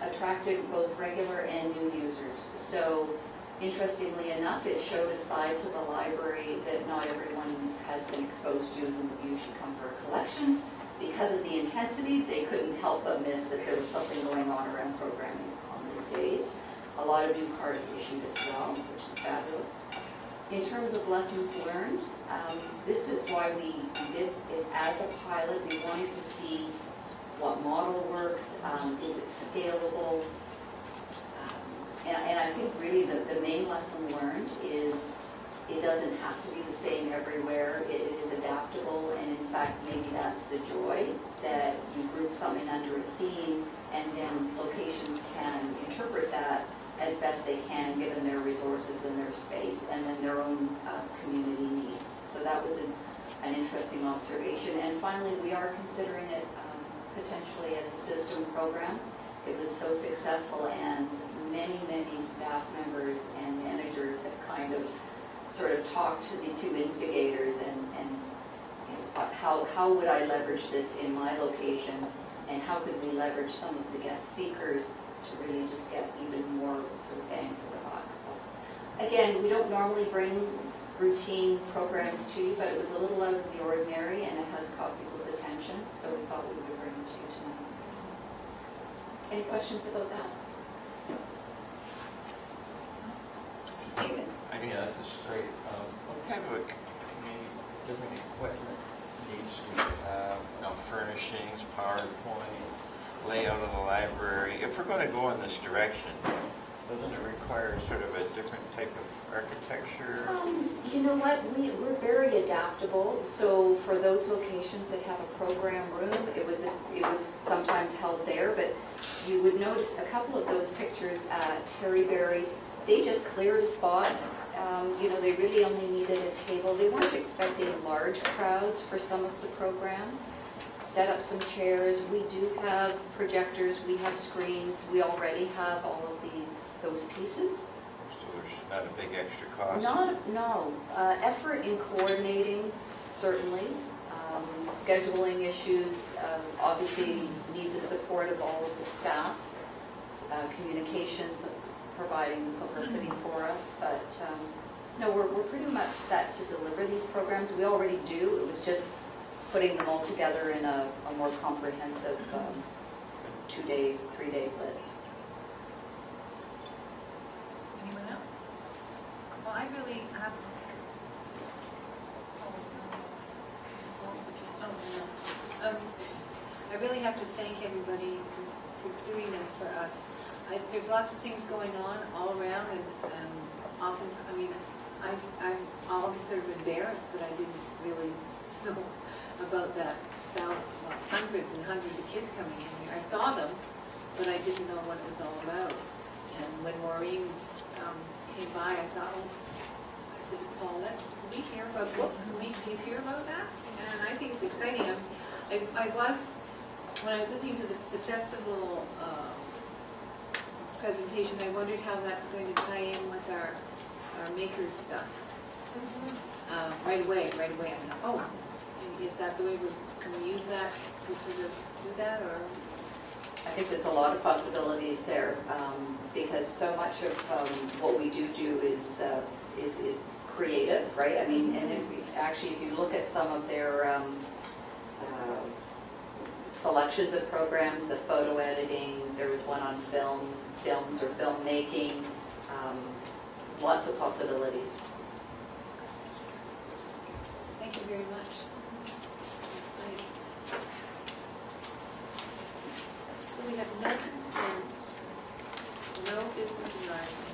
Attracted both regular and new users. So interestingly enough, it showed a side to the library that not everyone has been exposed to who usually come for collections. Because of the intensity, they couldn't help but miss that there was something going on around programming on those days. A lot of new cards issued as well, which is fabulous. In terms of lessons learned, this is why we did it as a pilot. We wanted to see what model works, is it scalable? And I think really the main lesson learned is it doesn't have to be the same everywhere. It is adaptable, and in fact, maybe that's the joy, that you group something under a theme, and then locations can interpret that as best they can, given their resources and their space, and then their own community needs. So that was an interesting observation. And finally, we are considering it potentially as a system program. It was so successful, and many staff members and managers have kind of sort of talked to the two instigators and you know, how would I leverage this in my location, and how could we leverage some of the guest speakers to really just get even more sort of bang for the buck. Again, we don't normally bring routine programs to you, but it was a little out of the ordinary, and it has caught people's attention, so we thought we would bring it to you tonight. Any questions about that? David? Yeah, this is great. What kind of different equipment needs we have? You know, furnishings, PowerPoint, layout of the library. If we're going to go in this direction, doesn't it require sort of a different type of architecture? You know what, we're very adaptable. So for those locations that have a program room, it was sometimes held there, but you would notice a couple of those pictures at Terryberry, they just cleared a spot. You know, they really only needed a table. They weren't expecting large crowds for some of the programs. Set up some chairs. We do have projectors, we have screens, we already have all of those pieces. So there's not a big extra cost? No. Effort in coordinating, certainly. Scheduling issues, obviously need the support of all of the staff. Communications, providing publicity for us, but no, we're pretty much set to deliver these programs. We already do. It was just putting them all together in a more comprehensive 2-day, 3-day blitz. Anyone else? Well, I really have. I really have to thank everybody for doing this for us. There's lots of things going on all around, and often, I mean, I'm always sort of embarrassed that I didn't really know about that. Hundreds and hundreds of kids coming in here. I saw them, but I didn't know what it was all about. And when Maureen came by, I thought, oh, I said to Paulette, can we hear about books? Can we please hear about that? And I think it's exciting. When I was listening to the festival presentation, I wondered how that's going to tie in with our makers stuff. Right away, I thought, oh, is that the way can we use that to sort of do that, or? I think there's a lot of possibilities there, because so much of what we do is creative, right? I mean, and if you look at some of their selections of programs, the photo editing, there was one on films or filmmaking, lots of possibilities. Thank you very much. So we have no consent, no business arising.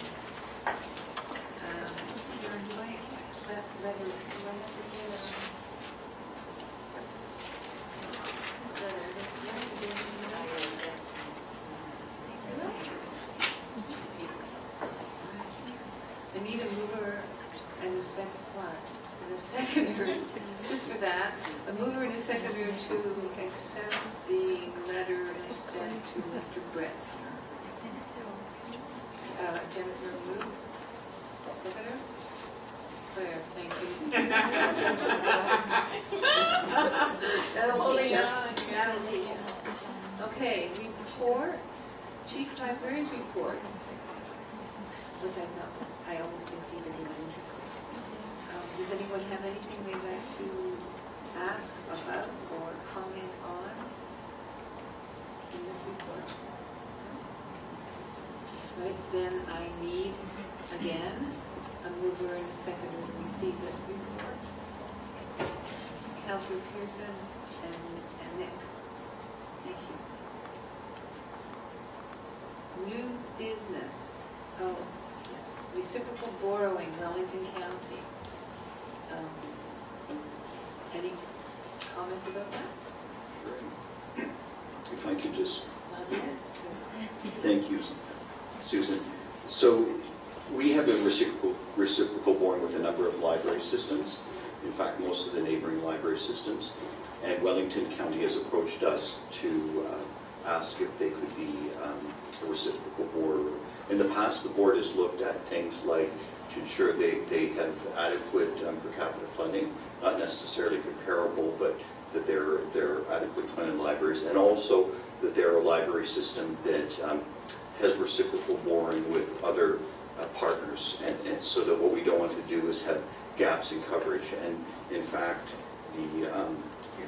Do I have to do regret. Jennifer Wu, Seconder. Claire, thank you. That'll teach you. That'll teach you. Okay, reports. Chief Librarian's report, which I thought was, I always think these are really interesting. Does anyone have anything they'd like to ask about or comment on in this report? Right, then I need, again, a mover and a seconder to receive this report. Councilor Pearson and Nick. Thank you. New business. Oh, yes. Reciprocal borrowing, Wellington County. Any comments about that? If I could just, Not yet, thank you, Susan. So we have a reciprocal borrowing with a number of library systems. In fact, most of the neighboring library systems. And Wellington County has approached us to ask if they could be a reciprocal borrower. In the past, the board has looked at things like to ensure they have adequate per capita funding, not necessarily comparable, but that they're adequate funded libraries, and also that they're a library system that has reciprocal borrowing with other partners, and so that what we don't want to do is have gaps in coverage. And in fact, you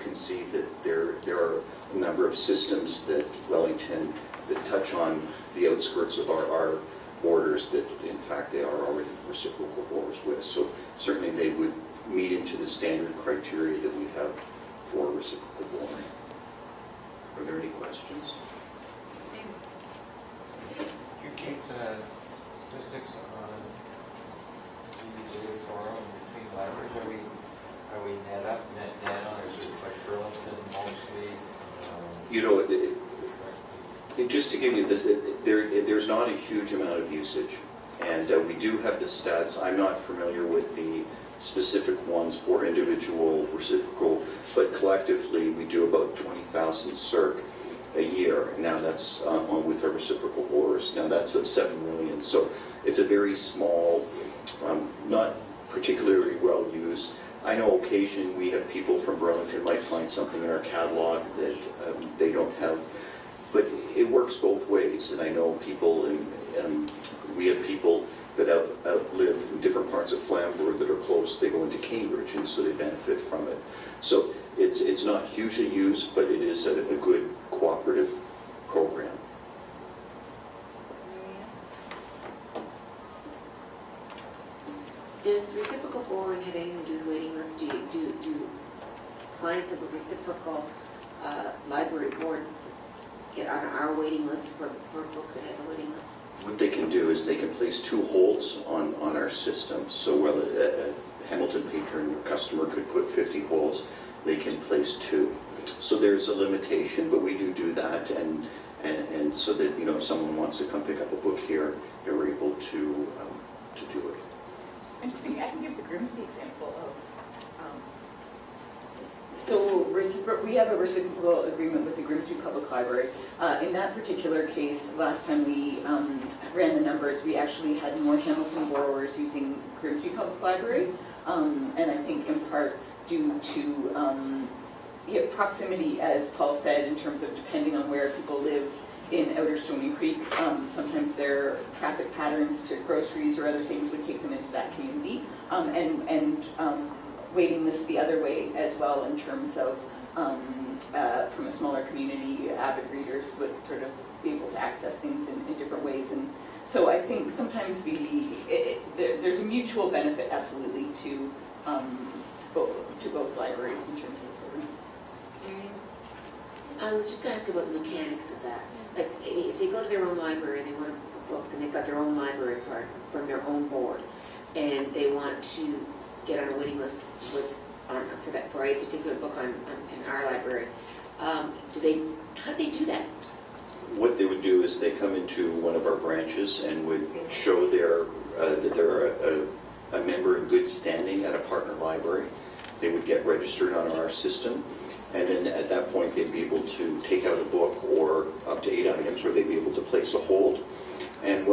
can see that there are a number of systems that Wellington that touch on the outskirts of our borders that in fact they are already reciprocal borrowers with. So certainly they would meet into the standard criteria that we have for reciprocal borrowing. Are there any questions? Do you keep the statistics on the forum between libraries? Are we net up, net down, or is it like Burlington mostly? You know, just to give you this, there's not a huge amount of usage, and we do have the stats. I'm not familiar with the specific ones for individual reciprocal, but collectively we do about 20,000 circ a year. Now that's on with our reciprocal borrowers. Now that's of 7 million, so it's a very small, not particularly well used. I know occasionally we have people from Burlington might find something in our catalog that they don't have, but it works both ways. And I know people, and we have people that live in different parts of Flamborough that are close. They go into Cambridge, and so they benefit from it. So it's not hugely used, but it is a good cooperative program. Does reciprocal borrowing have anything to do with waiting lists? Do clients of a reciprocal library board get on our waiting list for a book that has a waiting list? What they can do is they can place 2 holds on our system. So while a Hamilton patron or customer could put 50 holds, they can place 2. So there's a limitation, but we do that, and so that, you know, if someone wants to come pick up a book here, they're able to do it. I'm just thinking, I can give the Grimsby example of, so we have a reciprocal agreement with the Grimsby Public Library. In that particular case, last time we ran the numbers, we actually had more Hamilton borrowers using Grimsby Public Library, and I think in part due to proximity, as Paul said, in terms of depending on where people live in Outer Stony Creek, sometimes their traffic patterns to groceries or other things would take them into that community, and waiting lists the other way as well, in terms of from a smaller community, avid readers would sort of be able to access things in different ways. And so I think sometimes there's a mutual benefit absolutely to both libraries in terms of the program. I was just going to ask about the mechanics of that. Like, if they go to their own library and they want a book, and they've got their own library card from their own board, and they want to get on a waiting list for a particular book in our library, how do they do that? What they would do is they come into one of our branches and would show that they're a member in good standing at a partner library. They would get registered on our system, and then at that point they'd be able to take out a book or or up to 8 items where they'd be able to place a hold. And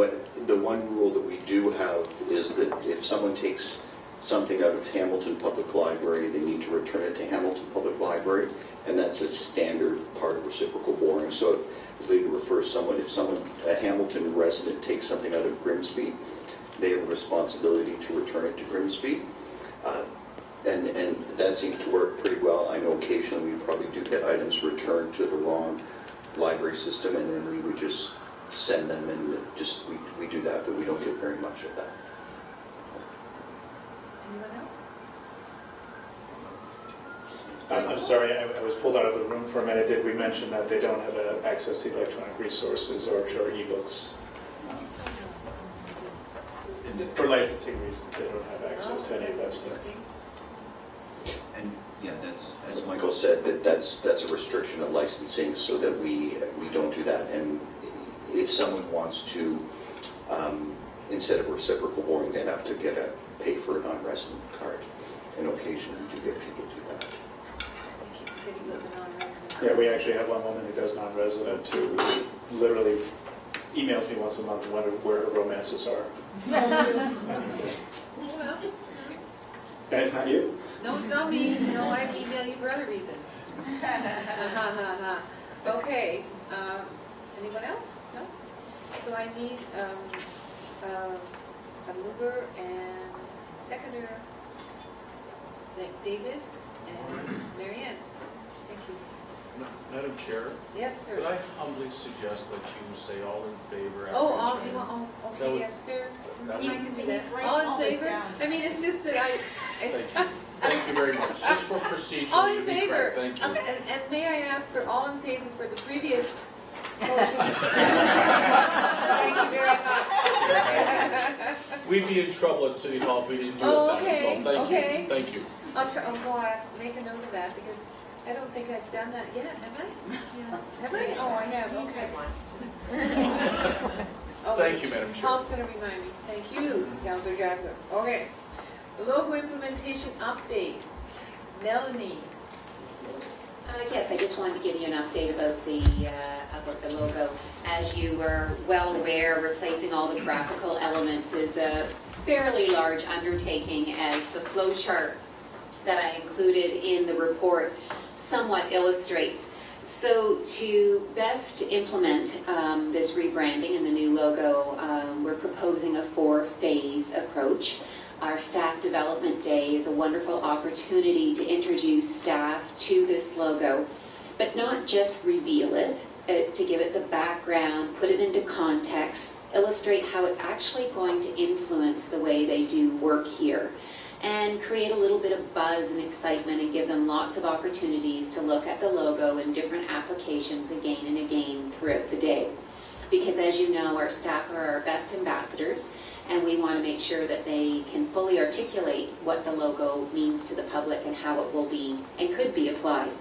the one rule that we do have is that if someone takes something out of Hamilton Public Library, they need to return it to Hamilton Public Library, and that's a standard part of reciprocal borrowing. So if, as they refer someone, if a Hamilton resident takes something out of Grimsby, they have a responsibility to return it to Grimsby. And that seems to work pretty well. I know occasionally we probably do get items returned to the wrong library system, and then we would just send them, and we do that, but we don't get very much of that. Anyone else? I'm sorry, I was pulled out of the room for a minute. Did we mention that they don't have access to electronic resources or ebooks? For licensing reasons, they don't have access to any of that stuff. And yeah, that's, as Michael said, that's a restriction of licensing, so that we don't do that. And if someone wants to, instead of reciprocal borrowing, they'd have to pay for a non-resident card. And occasionally we do get people do that. Yeah, we actually have one woman who does non-resident who literally emails me once a month to wonder where her romances are. Well, And it's not you? no, it's not me. No, I email you for other reasons. Okay, anyone else? No? So I need a mover and seconder, David and Marianne. Thank you. Madam Chair, Yes, sir. could I humbly suggest that you say all in favor after Oh, each you item? want, oh, That okay, would- yes, sir. that I would- can do He's that. writing All all in this favor? down. I mean, it's just that Thank you. Thank you very much. Just for procedure, All to in be favor? correct. Thank you. Okay, and may I ask for all in favor for the previous motion? Thank you very much. We'd be in trouble at City Hall if we didn't do it Oh, that way, okay, so thank okay. you. Thank you. I'll try, make a note of that, because I don't think I've done that yet, have I? Have I? Oh, I have, okay. Thank you, Madam Chair. Paul's gonna remind me. Thank you, Councilor Jackson. Okay. Logo implementation update. Melanie. Yes, I just wanted to give you an update about the logo. As you were well aware, replacing all the graphical elements is a fairly large undertaking, as the flow chart that I included in the report somewhat illustrates. So to best implement this rebranding and the new logo, we're proposing a 4-phase approach. Our Staff Development Day is a wonderful opportunity to introduce staff to this logo, but not just reveal it. It's to give it the background, put it into context, illustrate how it's actually going to influence the way they do work here, and create a little bit of buzz and excitement, and give them lots of opportunities to look at the logo in different applications again and again throughout the day. Because as you know, our staff are our best ambassadors, and we want to make sure that they can fully articulate what the logo means to the public and how it will be and could be applied.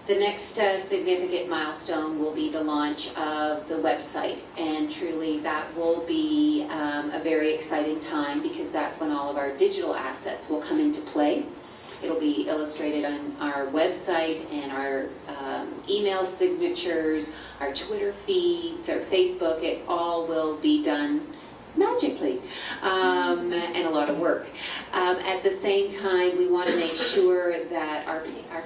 The next significant milestone will be the launch of the website, and truly that will be a very exciting time, because that's when all of our digital assets will come into play. It'll be illustrated on our website, and our email signatures, our Twitter feeds, our Facebook. It all will be done magically, and a lot of work. At the same time, we want to make sure that our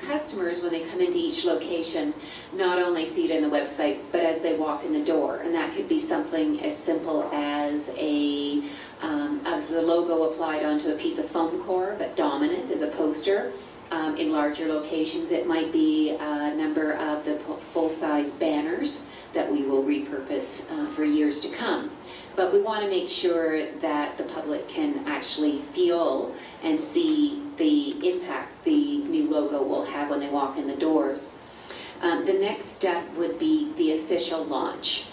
customers, when they come into each location, not only see it in the website, but as they walk in the door. And that could be something as simple as the logo applied onto a piece of foam core, but dominant as a poster. In larger locations, it might be a number of the full-size banners that we will repurpose for years to come. But we want to make sure that the public can actually feel and see the impact the new logo will have when they walk in the doors. The next step would be the official launch.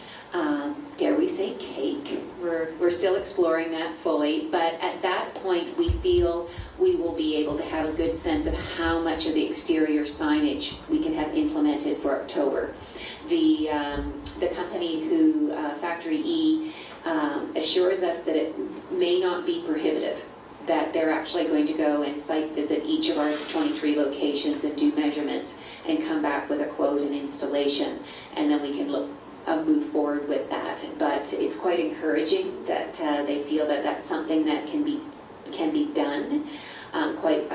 Dare we say cake? We're still exploring that fully, but at that point we feel we will be able to have a good sense of how much of the exterior signage we can have implemented for October. The company who, Factory E, assures us that it may not be prohibitive, that they're actually going to go and site visit each of our 23 locations and do measurements and come back with a quote and installation, and then we can move forward with that. But it's quite encouraging that they feel that that's something that can be done quite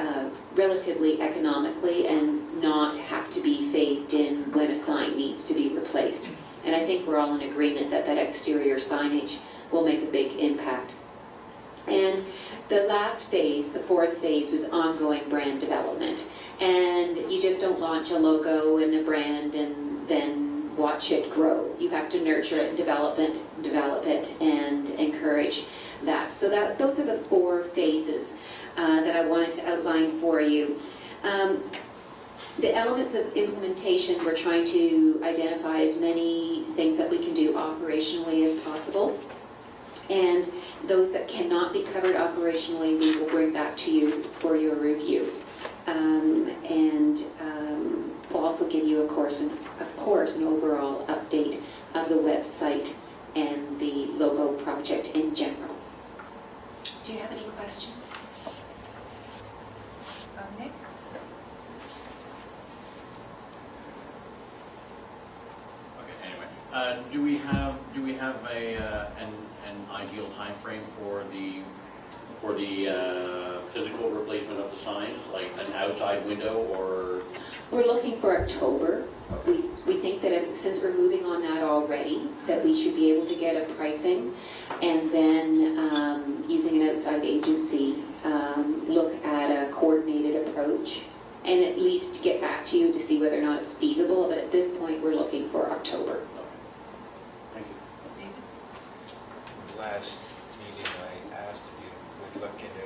relatively economically and not have to be phased in when a sign needs to be replaced. And I think we're all in agreement that that exterior signage will make a big impact. And the last phase, the fourth phase, was ongoing brand development. And you just don't launch a logo and a brand and then watch it grow. You have to nurture it and develop it and encourage that. So those are the 4 phases that I wanted to outline for you. The elements of implementation, we're trying to identify as many things that we can do operationally as possible. And those that cannot be covered operationally, we will bring back to you for your review. We'll also give you, of course, an overall update of the website and the logo project in general. Do you have any questions? Nick? Okay. Anyway, do we have an ideal time frame for the physical replacement of the signs, like an outside window, or? We're looking for October. Okay. We think that since we're moving on that already, that we should be able to get a pricing, and then using an outside agency, look at a coordinated approach, and at least get back to you to see whether or not it's feasible. But at this point, we're looking for October. Thank you. Last meeting, I asked if you would look into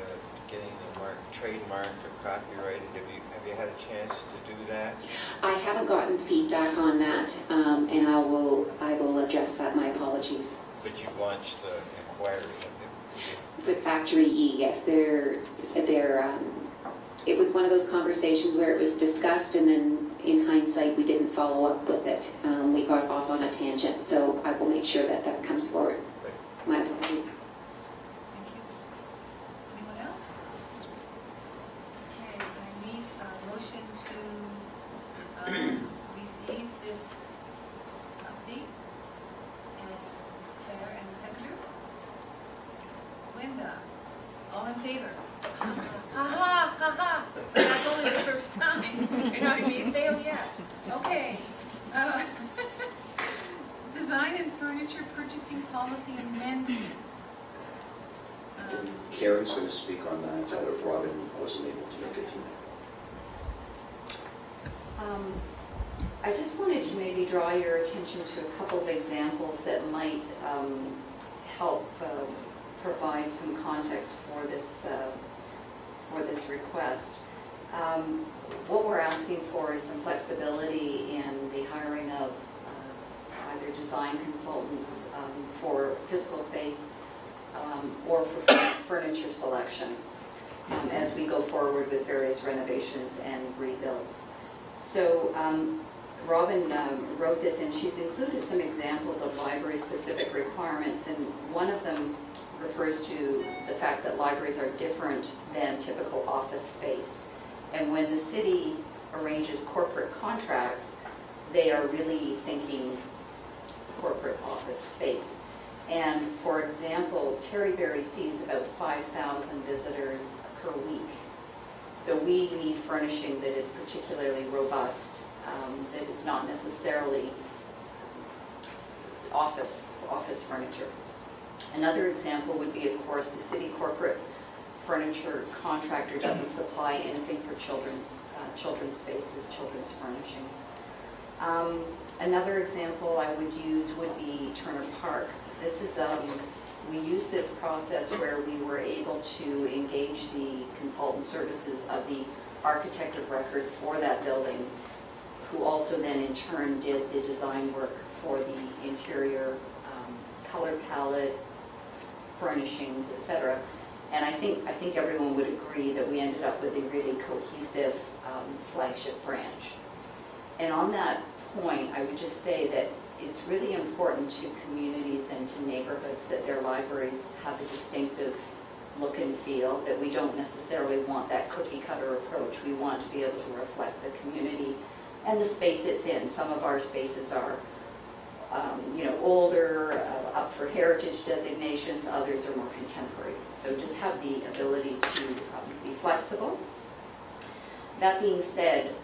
getting the mark trademarked or copyrighted. Have you had a chance to do that? I haven't gotten feedback on that, and I will address that. My apologies. But you launched the inquiry. With Factory E, yes, it was one of those conversations where it was discussed, and then in hindsight, we didn't follow up with it. We got off on a tangent, so I will make sure that that comes forward. My apologies. Thank you. Anyone else? Okay, I need a motion to receive this update. And Claire and the secretary? Linda, all in favor? Ha ha, ha ha. That's only the first time. You're not going to be a fail yet. Okay. Design and furniture purchasing policy amendment. Karen's going to speak on that. Robin wasn't able to make it tonight. I just wanted to maybe draw your attention to a couple of examples that might help provide some context for this request. What we're asking for is some flexibility in the hiring of either design consultants for physical space or for furniture selection as we go forward with various renovations and rebuilds. So Robin wrote this, and she's included some examples of library-specific requirements, and one of them refers to the fact that libraries are different than typical office space. And when the city arranges corporate contracts, they are really thinking corporate office space. And for example, Terryberry sees about 5,000 visitors per week. So we need furnishing that is particularly robust, that is not necessarily office furniture. Another example would be, of course, the city corporate furniture contractor doesn't supply anything for children's spaces, children's furnishings. Another example I would use would be Turner Park. This is we used this process where we were able to engage the consultant services of the architect of record for that building, who also then in turn did the design work for the interior color palette, furnishings, etc. And I think everyone would agree that we ended up with a really cohesive flagship branch. And on that point, I would just say that it's really important to communities and to neighborhoods that their libraries have a distinctive look and feel, that we don't necessarily want that cookie cutter approach. We want to be able to reflect the community and the space it's in. Some of our spaces are older, up for heritage designations, others are more contemporary. So just have the ability to be flexible. That being said,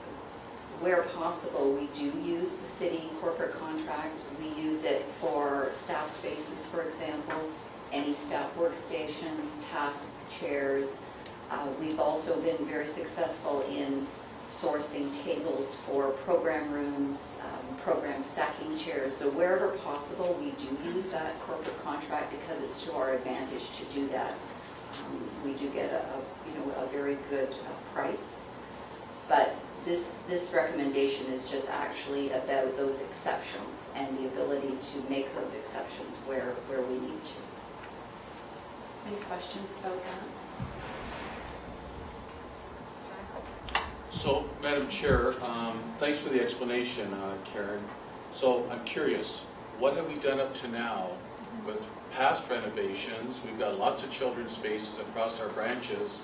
where possible, we do use the city corporate contract. We use it for staff spaces, for example, any staff workstations, task chairs. We've also been very successful in sourcing tables for program rooms, program stacking chairs. So wherever possible, we do use that corporate contract because it's to our advantage to do that. We do get a very good price. But this recommendation is just actually about those exceptions and the ability to make those exceptions where we need to. Any questions about that? So, Madam Chair, thanks for the explanation, Karen. So I'm curious, what have we done up to now with past renovations? We've got lots of children's spaces across our branches.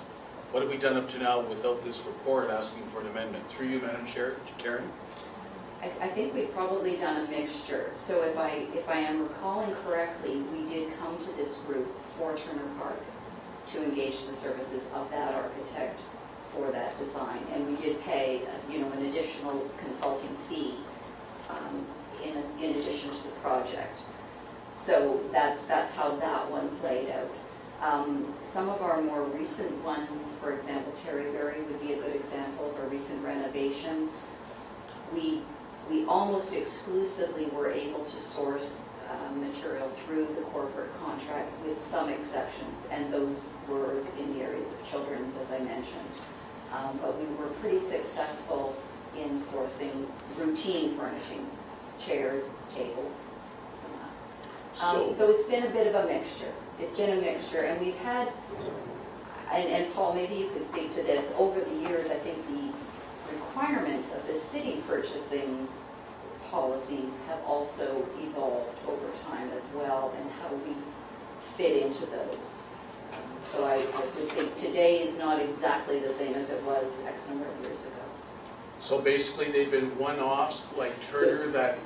What have we done up to now without this report asking for an amendment? Through you, Madam Chair, to Karen? I think we've probably done a mixture. So if I am recalling correctly, we did come to this group for Turner Park to engage the services of that architect for that design, and we did pay an additional consulting fee in addition to the project. So that's how that one played out. Some of our more recent ones, for example, Terryberry would be a good example of a recent renovation. We almost exclusively were able to source material through the corporate contract with some exceptions, and those were in the areas of children's, as I mentioned. But we were pretty successful in sourcing routine furnishings, chairs, tables. So it's been a bit of a mixture. It's been a mixture, and we've had, and Paul, maybe you could speak to this, over the years, I think the requirements of the city purchasing policies have also evolved over time as well, and how we fit into those. So I would think today is not exactly the same as it was X number of years ago. So basically they've been one-offs like Turner that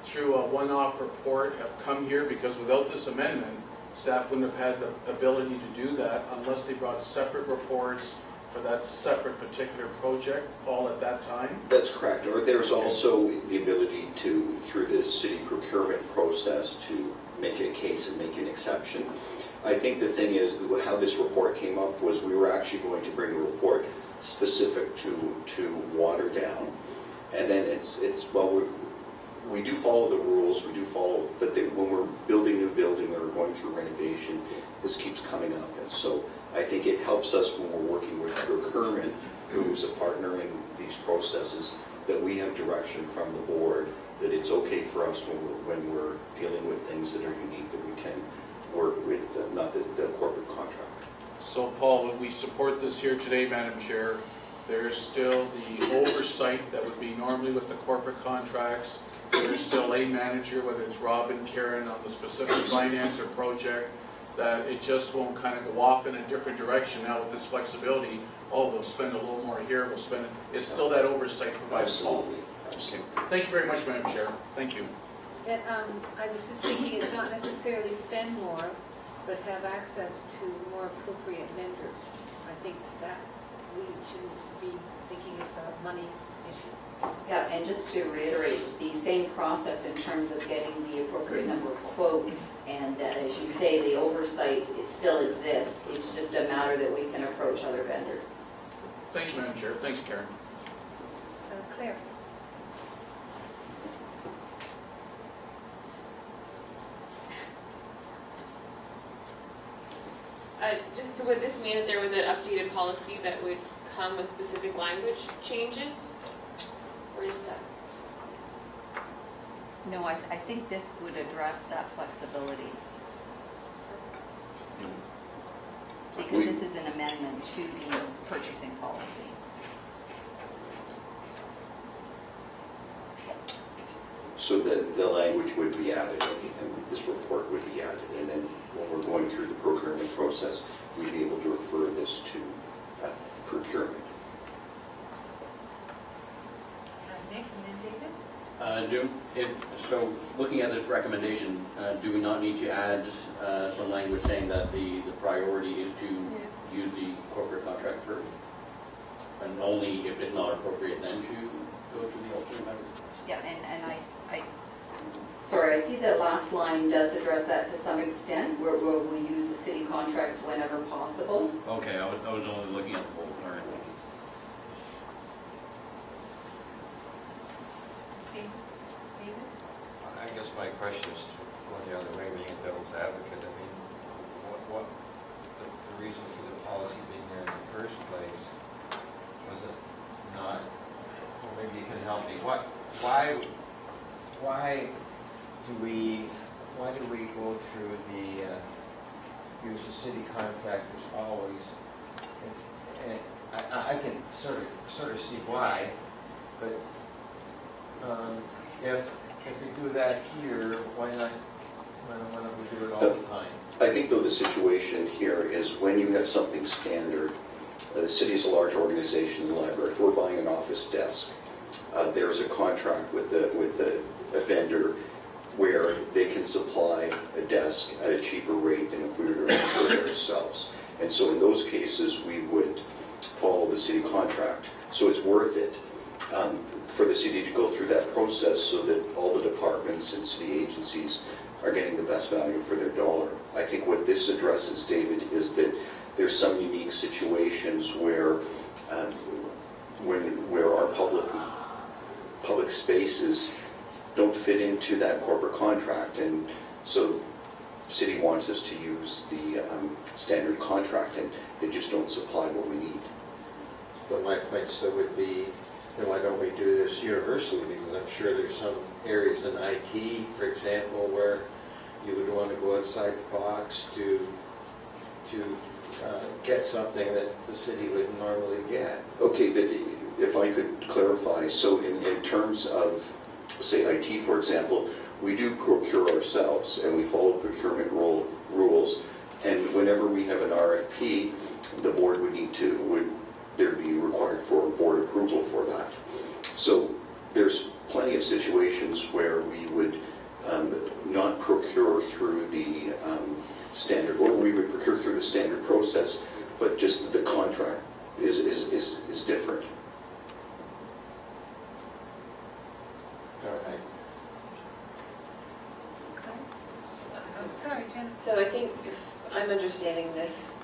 through a one-off report have come here, because without this amendment, staff wouldn't have had the ability to do that unless they brought separate reports for that separate particular project all at that time? That's correct. Or there's also the ability to, through the city procurement process, to make a case and make an exception. I think the thing is, how this report came up was we were actually going to bring a report specific to water down. And then we do follow the rules, we do follow, but when we're building new building or going through renovation, this keeps coming up. And so I think it helps us when we're working with procurement, who's a partner in these processes, that we have direction from the board, that it's okay for us when we're dealing with things that are unique, that we can work with, not the corporate contract. So Paul, when we support this here today, Madam Chair, there's still the oversight that would be normally with the corporate contracts. There's still a manager, whether it's Robin, Karen, on the specific finance or project, that it just won't kind of go off in a different direction. Now with this flexibility, we'll spend a little more here, we'll spend it. It's still that oversight provided. Absolutely. Okay. Thank you very much, Madam Chair. Thank you. And I was just thinking, it's not necessarily spend more, but have access to more appropriate vendors. I think that we shouldn't be thinking it's a money issue. Yeah, and just to reiterate, the same process in terms of getting the appropriate number of quotes, and that, as you say, the oversight, it still exists. It's just a matter that we can approach other vendors. Thank you, Madam Chair. Thanks, Karen. Claire. So would this mean that there was an updated policy that would come with specific language changes? Or is that? No, I think this would address that flexibility. Because this is an amendment to the purchasing policy. So the language would be added, and this report would be added, and then when we're going through the procurement process, we'd be able to refer this to procurement. Nick and then David? So looking at this recommendation, do we not need to add some language saying that the priority is to use the corporate contract first? And only if it's not appropriate then to go to the alternate member? Yeah, and sorry, I see the last line does address that to some extent, where we use the city contracts whenever possible. Okay, I was only looking at the whole, all right. I guess my question is going the other way, being a devil's advocate. I mean, what the reason for the policy being there in the first place? Was it not, or maybe you can help me, why do we go through use the city contractors always? And I can sort of see why, but if we do that here, why don't we do it all the time? I think though the situation here is when you have something standard, the city is a large organization, the library. If we're buying an office desk, there's a contract with a vendor where they can supply a desk at a cheaper rate than if we were to procure it ourselves. And so in those cases, we would follow the city contract. So it's worth it for the city to go through that process so that all the departments and city agencies are getting the best value for their dollar. I think what this addresses, David, is that there's some unique situations where our public spaces don't fit into that corporate contract, and so the city wants us to use the standard contract, and they just don't supply what we need. But my point still would be, then why don't we do this universally? Because I'm sure there's some areas in IT, for example, where you would want to go outside the box to get something that the city would normally get. Okay, but if I could clarify, so in terms of, say, IT, for example, we do procure ourselves, and we follow procurement rules, and whenever we have an RFP, the board there'd be required for board approval for that. So there's plenty of situations where we would not procure through the standard, or we would procure through the standard process, but just the contract is different. All right. Sorry, Jen. So I think if I'm understanding this,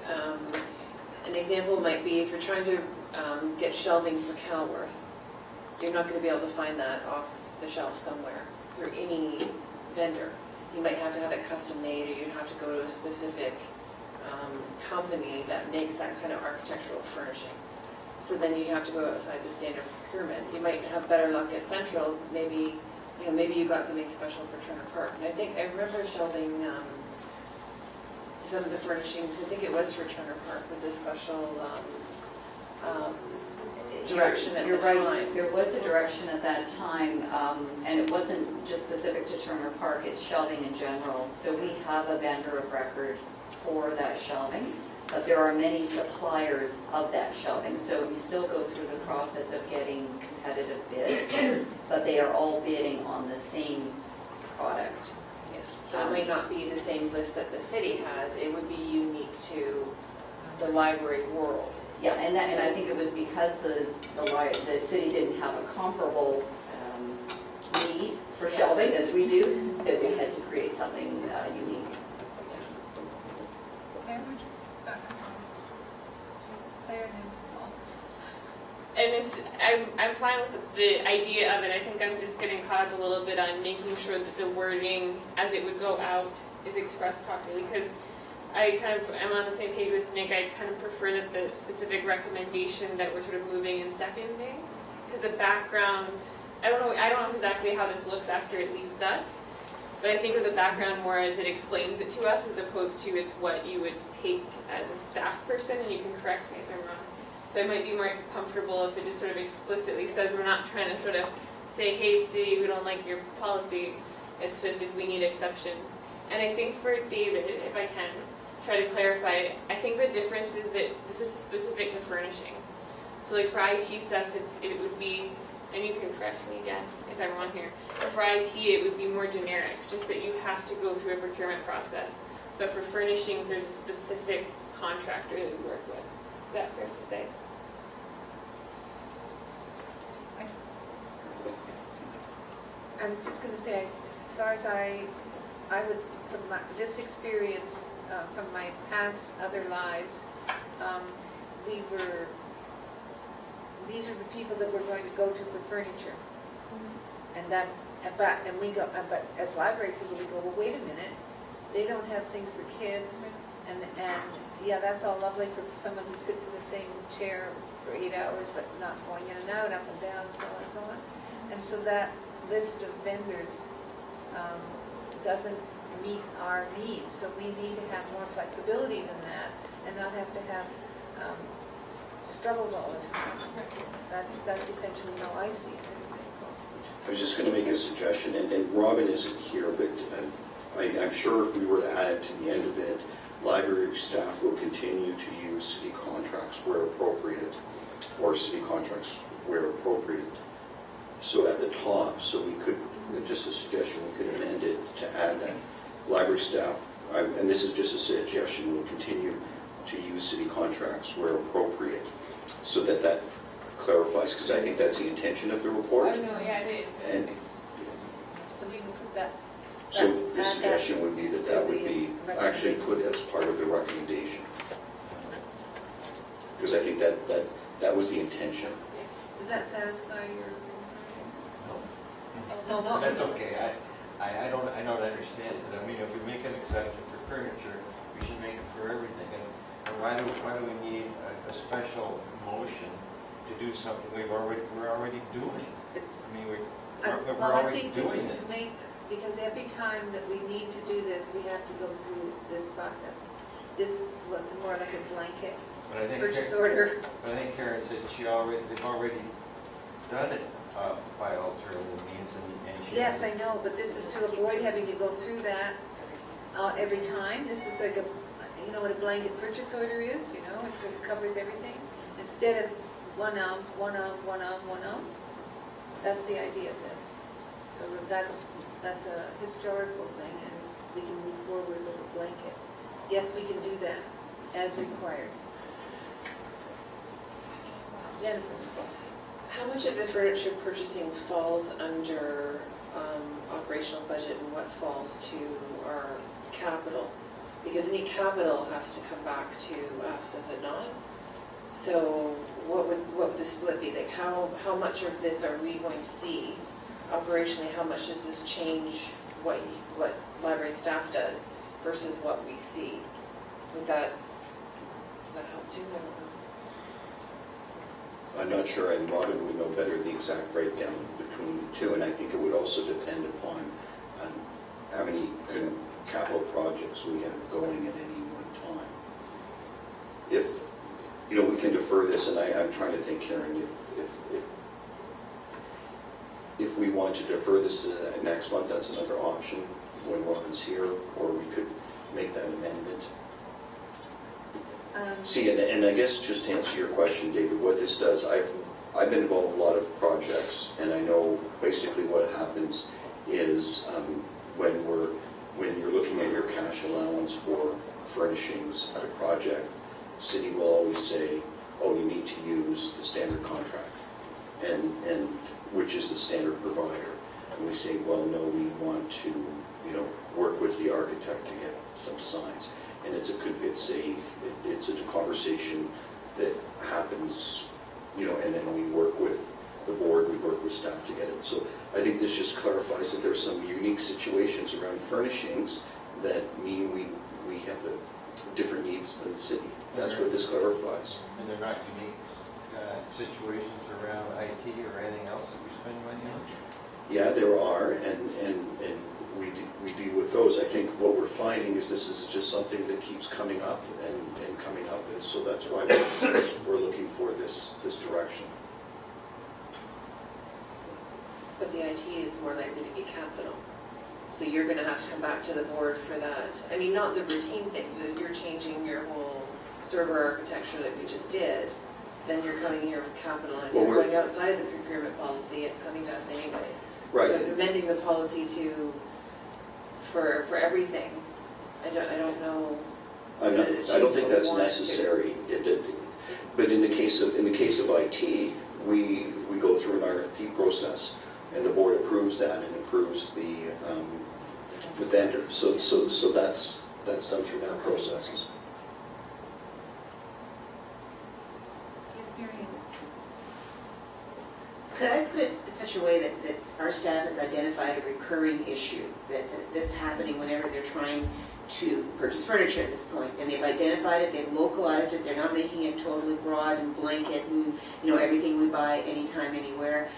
an example might be if you're trying to get shelving for Calworth, you're not going to be able to find that off the shelf somewhere through any vendor. You might have to have it custom made, or you'd have to go to a specific company that makes that kind of architectural furnishing. So then you'd have to go outside the standard procurement. You might have better luck at Central. Maybe you got something special for Turner Park. And I remember shelving some of the furnishings. I think it was for Turner Park, was a special direction at the time. You're right, there was a direction at that time, and it wasn't just specific to Turner Park, it's shelving in general. So we have a vendor of record for that shelving, but there are many suppliers of that shelving. So we still go through the process of getting competitive bids, but they are all bidding on the same product. So it might not be the same list that the city has. It would be unique to the library world. Yeah, and I think it was because the city didn't have a comparable need for shelving as we do, that we had to create something unique. Claire, would you? Sorry, I'm sorry. Claire and then Paul. And I'm fine with the idea of it. I think I'm just getting caught up a little bit on making sure that the wording as it would go out is expressed properly, because I kind of am on the same page with Nick. I kind of prefer that the specific recommendation that we're sort of moving and seconding, because the background, I don't know exactly how this looks after it leaves us, but I think of the background more as it explains it to us, as opposed to it's what you would take as a staff person, and you can correct me if I'm wrong. So I might be more comfortable if it just sort of explicitly says we're not trying to sort of say, hey, city, we don't like your policy. It's just if we need exceptions. And I think for David, if I can try to clarify, I think the difference is that this is specific to furnishings. So like for IT stuff, it would be, and you can correct me again if I'm wrong here, but for IT it would be more generic, just that you have to go through a procurement process. But for furnishings, there's a specific contractor that we work with. Is that fair to say? I was just going to say, as far as I would, from this experience, from my past other lives, these are the people that we're going to go to for furniture. And that's, but as library people, we go, well, wait a minute, they don't have things for kids, and yeah, that's all lovely for someone who sits in the same chair for 8 hours, but not going in and out, up and down, so on and so on. And so that list of vendors doesn't meet our needs, so we need to have more flexibility than that, and not have to have struggles all the time. That's essentially how I see it. I was just going to make a suggestion, and Robin isn't here, but I'm sure if we were to add to the end of it, library staff will continue to use city contracts where appropriate, or city contracts where appropriate. So at the top, so we could, just a suggestion, we could amend it to add that library staff, and this is just a suggestion, will continue to use city contracts where appropriate, so that clarifies, because I think that's the intention of the report. Oh, no, yeah, it is. And so we can put that. so the suggestion would be that would be actually put as part of the recommendation. Because I think that was the intention. Does that satisfy your concern? No. That's okay. I don't understand it. I mean, if we make an exception for furniture, we should make it for everything. And why do we need a special motion to do something we're already doing? I mean, we're already doing it. Well, I think this is to make, because every time that we need to do this, we have to go through this process. This looks more like a blanket purchase order. But I think Karen said they've already done it by alternative means, and she. Yes, I know, but this is to avoid having to go through that every time. This is like you know what a blanket purchase order is, you know, it sort of covers everything. Instead of one of. That's the idea of this. So that's a historical thing, and we can move forward with a blanket. Yes, we can do that as required. Jennifer. How much of the furniture purchasing falls under operational budget and what falls to our capital? Because any capital has to come back to us, does it not? So what would the split be? Like how much of this are we going to see operationally? How much does this change what library staff does versus what we see? Would that help too? I don't know. I'm not sure, and Robin would know better the exact breakdown between the two, and I think it would also depend upon how many capital projects we have going at any one time. If, we can defer this, and I'm trying to think, Karen, if we want to defer this to next month, that's another option when Robin's here, or we could make that amendment. See, and I guess just to answer your question, David, what this does, I've been involved in a lot of projects, and I know basically what happens is when you're looking at your cash allowance for furnishings at a project, city will always say, oh, you need to use the standard contract, and which is the standard provider. And we say, well, no, we want to, work with the architect to get some designs. And it's a conversation that happens, and then we work with the board, we work with staff to get it. So I think this just clarifies that there's some unique situations around furnishings that mean we have different needs than the city. That's what this clarifies. And they're not unique situations around IT or anything else that we spend money on? Yeah, there are, and we deal with those. I think what we're finding is this is just something that keeps coming up and coming up, and so that's why we're looking for this direction. But of the IT is more likely to be capital. So you're gonna have to come back to the board for that. I mean, not the routine things, but if you're changing your whole server architecture like we just did, then you're coming here with capital, and if Well, you're we're- going outside the procurement policy, it's coming to us anyway. Right. So amending the policy for everything, I don't know. I don't think that's necessary. But in the case of IT, we go through an RFP process, and the board approves that and approves the vendor. So that's done through that process. Could I put it in such a way that our staff has identified a recurring issue that's happening whenever they're trying to purchase furniture at this point, and they've identified it, they've localized it, they're not making it totally broad and blanket and, everything we buy anytime, anywhere.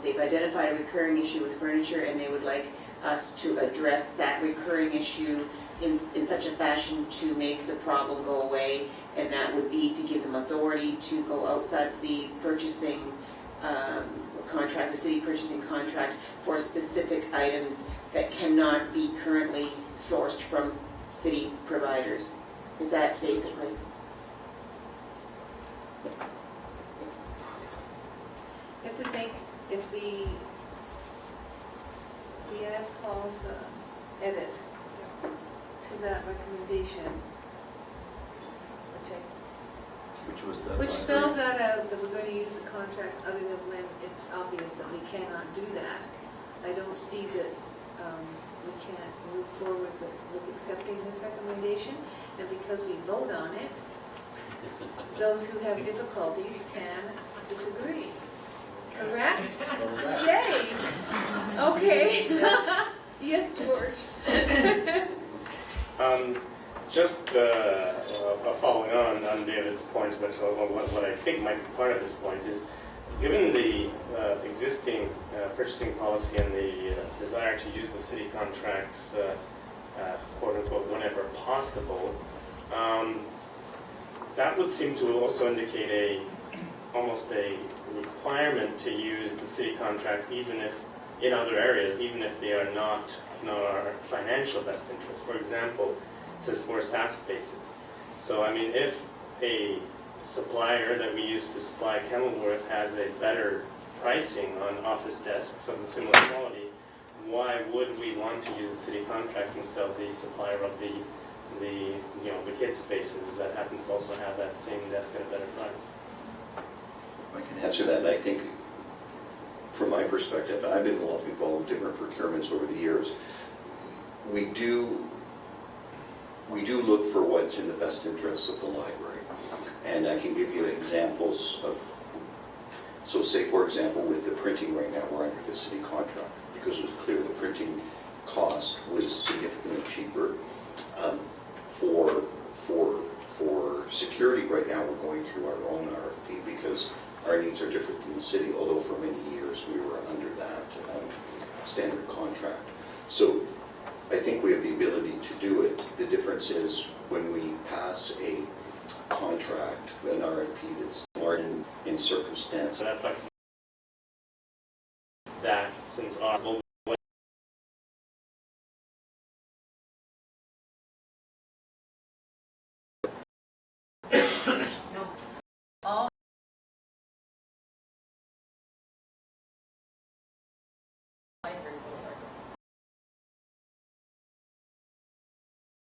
They've identified a recurring issue with furniture, and they would like us to address that recurring issue in such a fashion to make the problem go away, and that would be to give them authority to go outside the purchasing contract, the city purchasing contract, for specific items that cannot be currently sourced from city providers. Is that basically? If we add clause edit to that recommendation, which spells that out, that we're going to use the contracts other than when it's obvious that we cannot do that, I don't see that we can't move forward with accepting this recommendation. And because we vote on it, those who have difficulties can disagree. Correct? Yay! Okay. Yes, George. Just following on David's point, but what I think might be part of this point is, given the existing purchasing policy and the desire to use the city contracts, quote unquote, whenever possible, that would seem to also indicate almost a requirement to use the city contracts, even if in other areas, even if they are not in our financial best interest. For example, it says for staff spaces. So I mean, if a supplier that we use to supply Kenilworth has a better pricing on office desks of a similar quality, why would we want to use a city contract instead of the supplier of the kids spaces that happens to also have that same desk at a better price? I can answer that, and I think from my perspective, and I've been involved in different procurements over the years, we do look for what's in the best interests of the library. And I can give you examples of, so say for example with the printing right now, we're under the city contract because it was clear the printing cost was significantly cheaper. For security right now, we're going through our own RFP because our needs are different than the city, although for many years we were under that standard contract. So I think we have the ability to do it. The difference is when we pass a contract, an RFP that's large in circumstance. So that since our